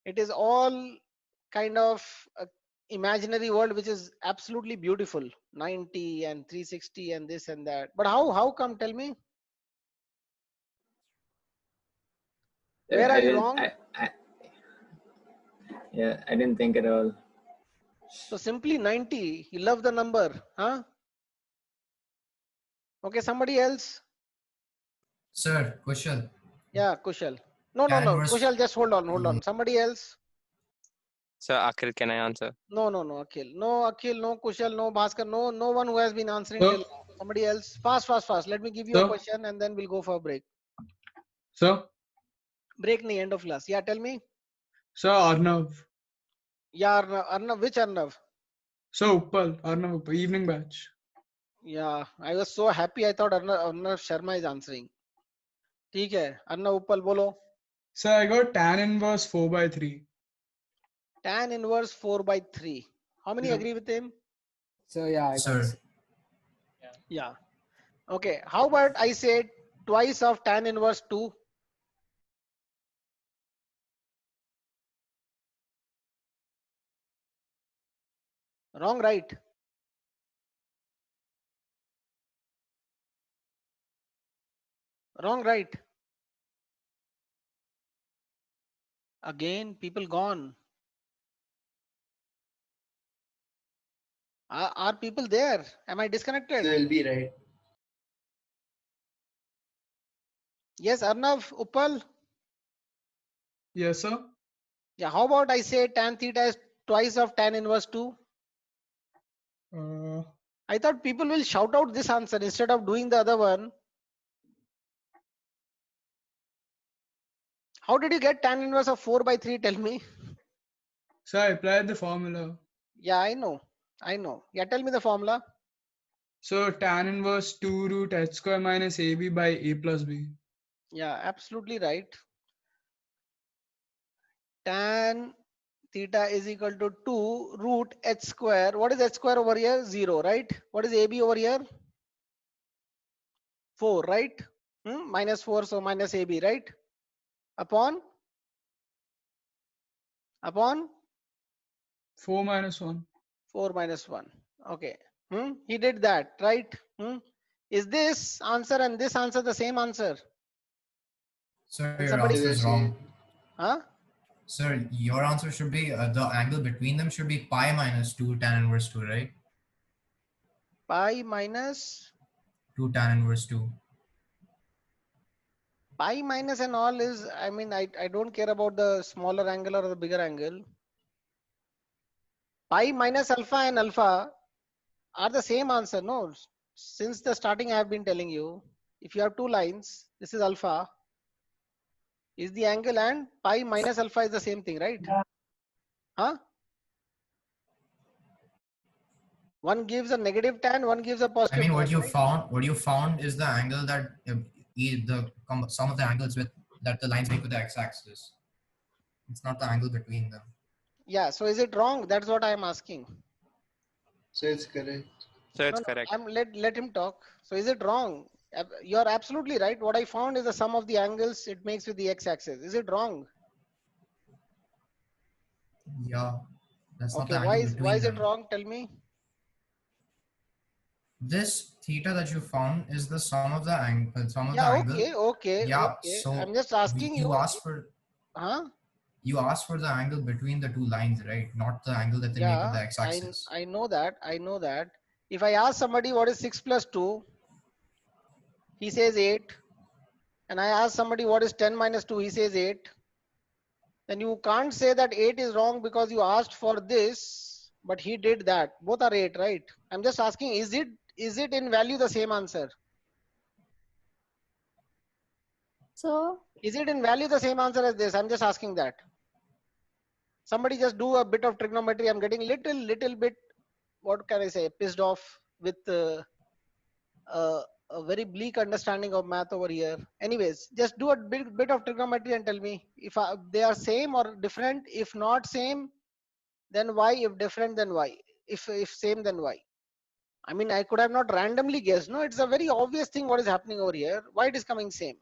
It is all kind of a imaginary world which is absolutely beautiful. 90 and 360 and this and that. But how come? Tell me. Where are you wrong? Yeah, I didn't think at all. So simply 90. You love the number, huh? Okay, somebody else. Sir, Kushal. Yeah, Kushal. No. Kushal, just hold on. Somebody else. So Akhil, can I answer? No, Akhil. No, Akhil, no Kushal, no Bhaskar, no one who has been answering till now. Somebody else. Fast. Let me give you a question and then we'll go for a break. Sir? Break nahi, end of class. Yeah, tell me. Sir, Arnav. Yeah, Arnav. Which Arnav? Sir, Uppal. Arnav Uppal, evening batch. Yeah, I was so happy. I thought Arnav Sharma is answering. ठीक है, Arnav Uppal, bolo. Sir, I got tan inverse 4 by 3. Tan inverse 4 by 3. How many agree with him? So yeah, Sir. Yeah. Okay. How about I say twice of tan inverse 2? Wrong, right? Wrong, right? Again, people gone. Are people there? Am I disconnected? So it'll be right. Yes, Arnav, Uppal. Yes, sir. Yeah, how about I say tan theta is twice of tan inverse 2? I thought people will shout out this answer instead of doing the other one. How did you get tan inverse of 4 by 3? Tell me. So I applied the formula. Yeah, I know. Yeah, tell me the formula. So tan inverse 2 root h square minus ab by a plus b. Yeah, absolutely right. Tan theta is equal to 2 root h square. What is h square over here? 0, right? What is ab over here? 4, right? Minus 4, so minus ab, right? Upon 4 minus 1. 4 minus 1. Okay. He did that, right? Is this answer and this answer the same answer? Sir, And your somebody answer is says, wrong. huh? Sir, your answer should be the angle between them should be pi minus 2 tan inverse 2, right? Pi minus 2 tan inverse 2. Pi minus and all is, I mean, I don't care about the smaller angle or the bigger angle. Pi minus alpha and alpha are the same answer. No, since the starting I have been telling you, if you have two lines, this is alpha, is the angle, and pi minus alpha is the same thing, right? Huh? One gives a negative tan, one gives a positive I mean, tan, what you found is the angle that sum of the angles that the lines make with the x-axis. It's not the angle between them. Yeah, so is it wrong? That's what I am asking. So it's correct. So it's No, correct. let him talk. So is it wrong? You're absolutely right. What I found is the sum of the angles it makes with the x-axis. Is it wrong? Yeah, that's not Okay, the angle between why is them. it wrong? Tell me. This theta that you found is the sum of the angle. Okay. Yeah. Okay. So I'm just asking you you. asked for. Huh? You asked for the angle between the two lines, right? Not the angle that they make with the Yeah, x-axis. I know that. I know that. If I ask somebody what is 6 plus 2, he says 8. And I ask somebody what is 10 minus 2, he says 8. Then you can't say that 8 is wrong because you asked for this, but he did that. Both are 8, right? I'm just asking, is it in value the same answer? So Is it in value the same answer as this? I'm just asking that. Somebody just do a bit of trigonometry. I'm getting little bit, what can I say, pissed off with a very bleak understanding of math over here. Anyways, just do a bit of trigonometry and tell me if they are same or different. If not same, then why? If different, then why? If same, then why? I mean, I could have not randomly guessed. No, it's a very obvious thing what is happening over here. Why it is coming same?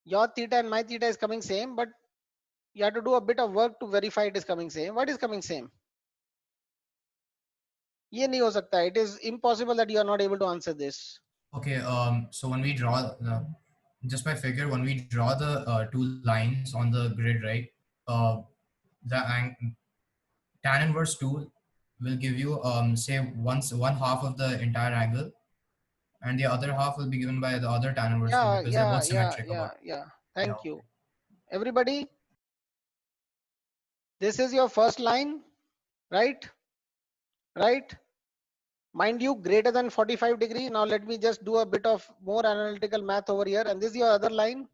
Your theta and my theta is coming same, but you have to do a bit of work to verify it is coming same. What is coming same? ये नहीं हो सकता. It is impossible that you are not able to answer this. Okay. So when we draw just by figure, when we draw the two lines on the grid, right? Tan inverse 2 will give you say one half of the entire angle, and the other half will be given by the other tan inverse 2 because they're both symmetric. Yeah. Thank you. Everybody, this is your first line, right? Right? Mind you, greater than 45 degree. Now let me just do a bit of more analytical math over here. And this is your other line,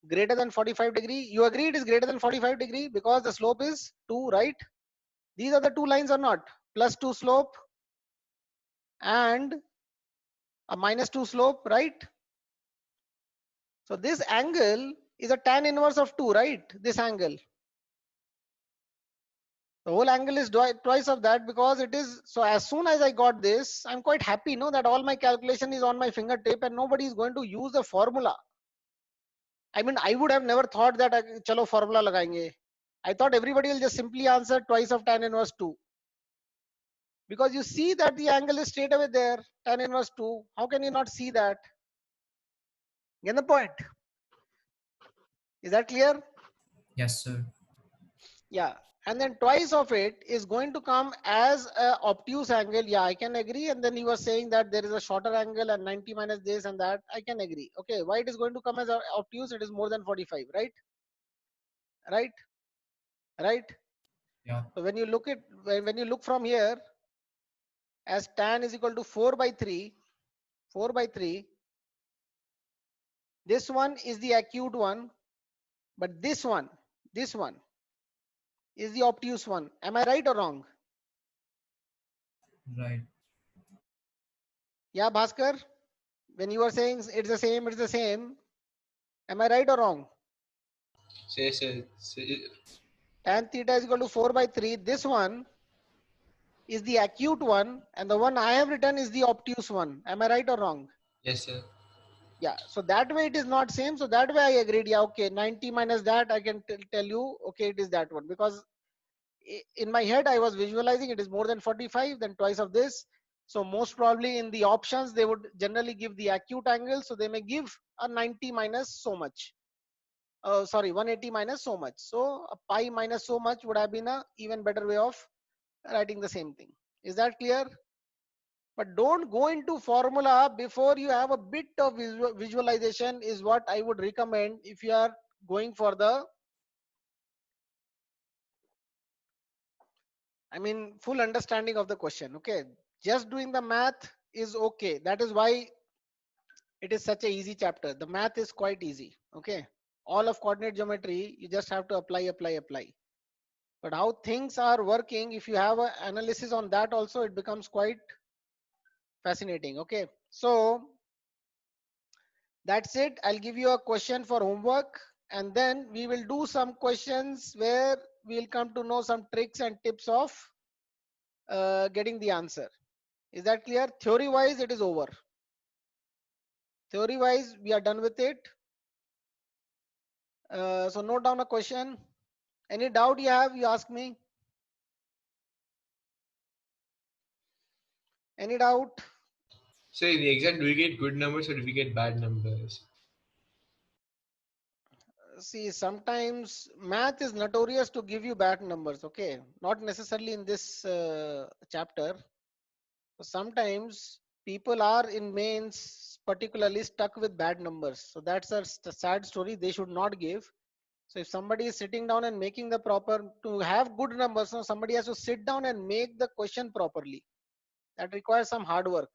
greater than 45 degree. You agree it is greater than 45 degree because the slope is 2, right? These are the two lines or not? Plus 2 slope and a minus 2 slope, right? So this angle is a tan inverse of 2, right? This angle. The whole angle is twice of that because it is. So as soon as I got this, I'm quite happy, no, that all my calculation is on my fingertip and nobody is going to use the formula. I mean, I would have never thought that chalo formula lagayenge. I thought everybody will just simply answer twice of tan inverse 2. Because you see that the angle is straight away there, tan inverse 2. How can you not see that? Get the point? Is that clear? Yes, sir. Yeah. And then twice of it is going to come as a obtuse angle. Yeah, I can agree. And then he was saying that there is a shorter angle and 90 minus this and that. I can agree. Okay, why it is going to come as obtuse? It is more than 45, right? Right? Right? Yeah. So when you look from here, as tan is equal to 4 by 3. 4 by 3. This one is the acute one, but this one is the obtuse one. Am I right or wrong? Right. Yeah, Bhaskar, when you are saying it's the same, am I right or wrong? Say. Tan theta is equal to 4 by 3. This one is the acute one, and the one I have written is the obtuse one. Am I right or wrong? Yes, sir. Yeah, so that way it is not same. So that way I agreed. Yeah, okay, 90 minus that, I can tell you, okay, it is that one, because in my head I was visualizing it is more than 45, then twice of this. So most probably in the options they would generally give the acute angle, so they may give a 90 minus so much. Sorry, 180 minus so much. So a pi minus so much would have been a even better way of writing the same thing. Is that clear? But don't go into formula before you have a bit of visualization is what I would recommend if you are going for the, I mean, full understanding of the question. Okay, just doing the math is okay. That is why it is such a easy chapter. The math is quite easy. Okay, all of coordinate geometry, you just have to apply. But how things are working, if you have an analysis on that also, it becomes quite fascinating. Okay, so that's it. I'll give you a question for homework, and then we will do some questions where we'll come to know some tricks and tips of getting the answer. Is that clear? Theory wise it is over. Theory wise we are done with it. So note down a question. Any doubt you have, you ask me. Any doubt? So in the exam, do we get good numbers or do we get bad numbers? See, sometimes math is notorious to give you bad numbers. Okay, not necessarily in this chapter. Sometimes people are in mains particularly stuck with bad numbers. So that's a sad story. They should not give. So if somebody is sitting down and making the proper, to have good numbers, so somebody has to sit down and make the question properly. That requires some hard work.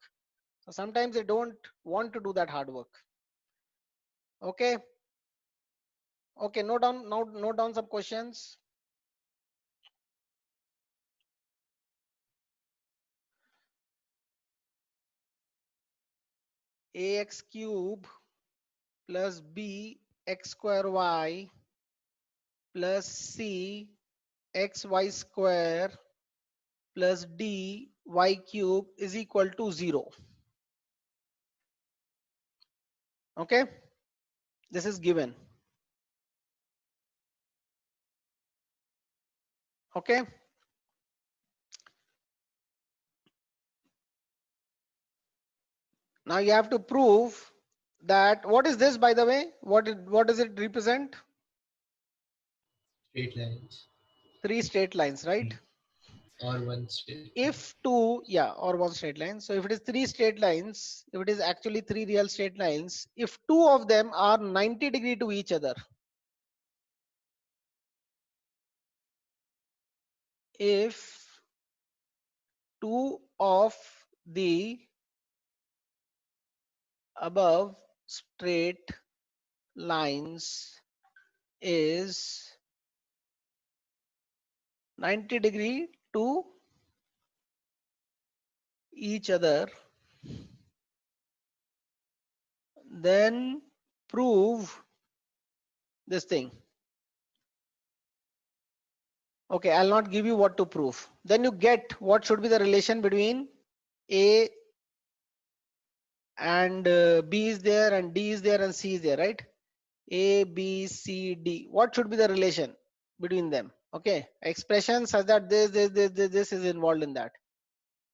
So sometimes they don't want to do that hard work. Okay. Okay, note down some questions. Ax cube plus b x square y plus c xy square plus d y cube is equal to 0. Okay, this is given. Okay, now you have to prove that, what is this, by the way? What does it represent? Straight lines. 3 straight lines, right? Or one straight. If two, yeah, or one straight line. So if it is 3 straight lines, if it is actually 3 real straight lines, if 2 of them are 90 degree to each other, if 2 of the above straight lines is 90 degree to each other, then prove this thing. Okay, I'll not give you what to prove. Then you get what should be the relation between A and B is there, and D is there, and C is there, right? A, B, C, D. What should be the relation between them? Okay, expression such that this is involved in that.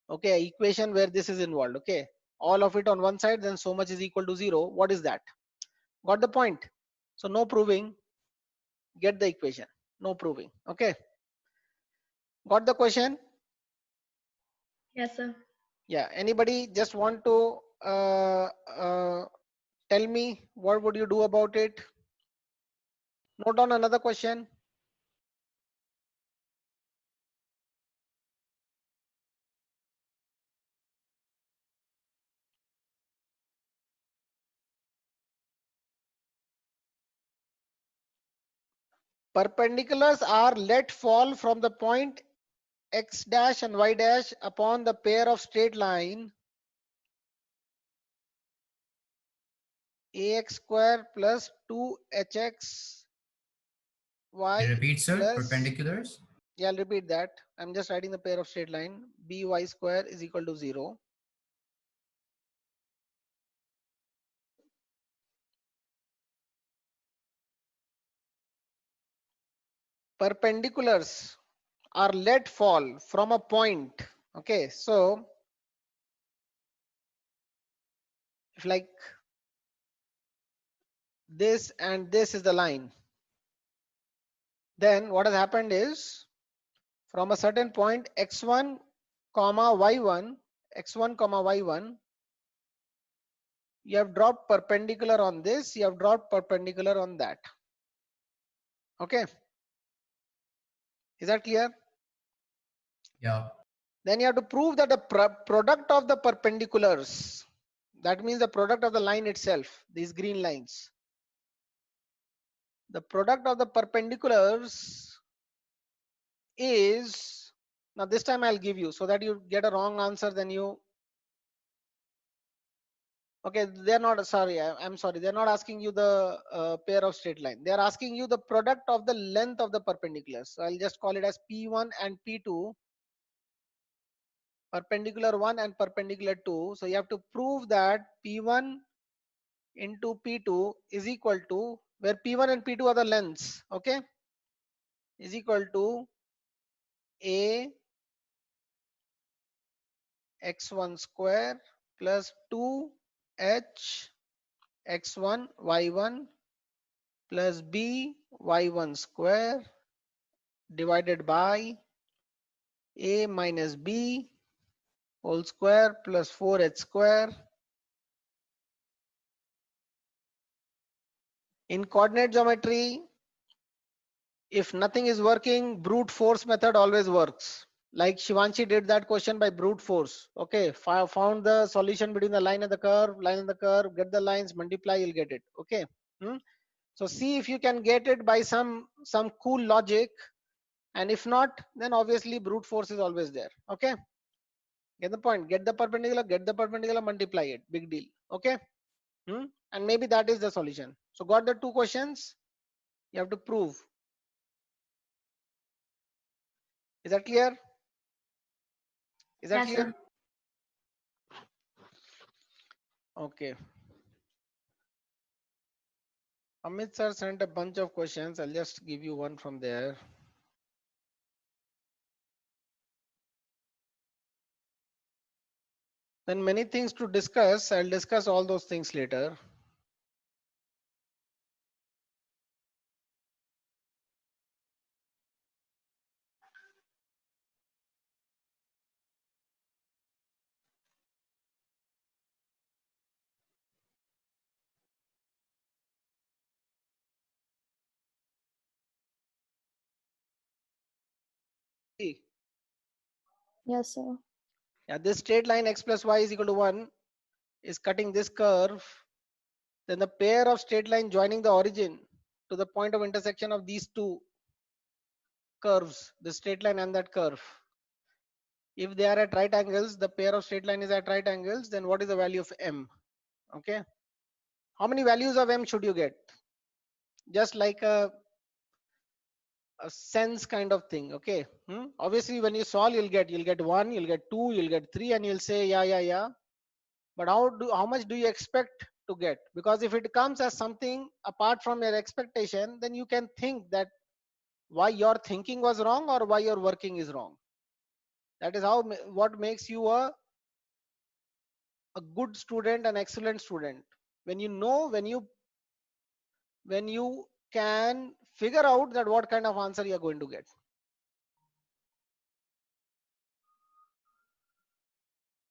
Okay, equation where this is involved. Okay, all of it on one side, then so much is equal to 0. What is that? Got the point? So no proving. Get the equation. No proving. Okay. Got the question? Yes, sir. Yeah. Anybody just want to tell me what would you do about it? Note down another question. Perpendiculars are let fall from the point x dash and y dash upon the pair of straight line ax square plus 2hx y Repeat, sir. plus, Perpendiculars. yeah, I'll repeat that. I'm just writing the pair of straight line by square is equal to 0. Perpendiculars are let fall from a point. Okay, so if like this and this is the line, then what has happened is from a certain point x1 comma y1, x1 comma y1, you have dropped perpendicular on this, you have dropped perpendicular on that. Okay, is that clear? Yeah. Then you have to prove that the product of the perpendiculars, that means the product of the line itself, these green lines, the product of the perpendiculars is, now this time I'll give you so that you get a wrong answer, then you, okay, they're not, sorry, I'm sorry, they're not asking you the pair of straight line, they're asking you the product of the length of the perpendiculars. So I'll just call it as P1 and P2, perpendicular 1 and perpendicular 2. So you have to prove that P1 into P2 is equal to, where P1 and P2 are the lengths, okay, is equal to A x1 square plus 2h x1 y1 plus b y1 square divided by a minus b whole square plus 4h square. In coordinate geometry, if nothing is working, brute force method always works. Like Shivanshi did that question by brute force. Okay, found the solution between the line and the curve, get the lines, multiply, you'll get it. Okay. So see if you can get it by some cool logic, and if not, then obviously brute force is always there. Okay, get the point, get the perpendicular, multiply it, big deal. Okay. And maybe that is the solution. So got the two questions, you have to prove. Is that clear? Is that clear? Sir. Okay. Amit sir sent a bunch of questions. I'll just give you one from there. Then many things to discuss. I'll discuss all those things later. Yes, sir. Yeah, this straight line x plus y is equal to 1 is cutting this curve. Then the pair of straight line joining the origin to the point of intersection of these two curves, the straight line and that curve. If they are at right angles, the pair of straight line is at right angles, then what is the value of m? Okay. How many values of m should you get? Just like a sense kind of thing. Okay. Obviously when you solve, you'll get 1, you'll get 2, you'll get 3, and you'll say yeah. But how much do you expect to get? Because if it comes as something apart from your expectation, then you can think that why your thinking was wrong or why your working is wrong. That is how what makes you a good student, an excellent student. When you know, when you can figure out that what kind of answer you are going to get.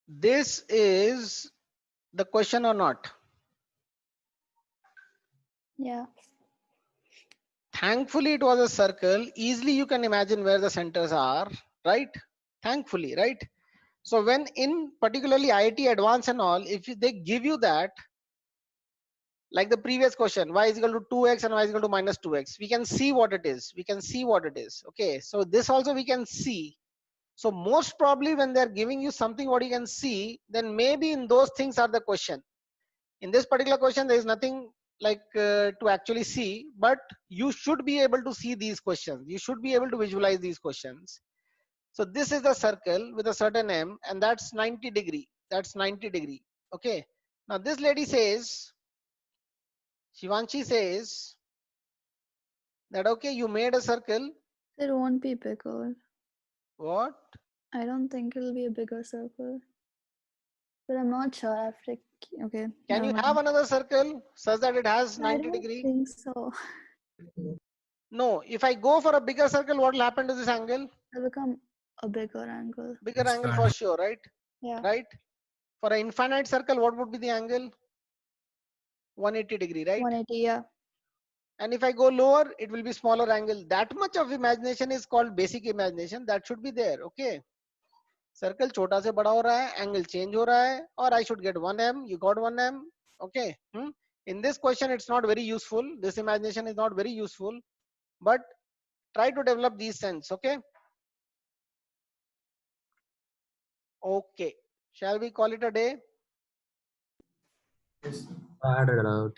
This is the question or not? Yeah. Thankfully it was a circle. Easily you can imagine where the centers are, right? Thankfully, right? So when in particularly IIT Advanced and all, if they give you that, like the previous question, y is equal to 2x and y is equal to minus 2x. We can see what it is. We can see what it is. Okay, so this also we can see. So most probably when they're giving you something what you can see, then maybe in those things are the question. In this particular question, there is nothing like to actually see, but you should be able to see these questions. You should be able to visualize these questions. So this is the circle with a certain M, and that's 90 degree. That's 90 degree. Okay. Now this lady says, Shivanshi says that okay, you made a circle. It won't be bigger. What? I don't think it'll be a bigger circle. But I'm not sure. I have to. Okay. Can you never have mind. another circle such that it has I 90 don't degree? think so. No. If I go for a bigger circle, what will happen to this angle? It'll become a bigger angle. Bigger angle for sure, right? Yeah. Right? For an infinite circle, what would be the angle? 180 degree, right? 180, yeah. And if I go lower, it will be smaller angle. That much of imagination is called basic imagination. That should be there. Okay. Circle छोटा से बड़ा हो रहा है, angle change हो रहा है, or I should get 1m. You got 1m. Okay. In this question, it's not very useful. This imagination is not very useful, but try to develop these sense. Okay. Okay. Shall we call it a day? Yes. I had it out.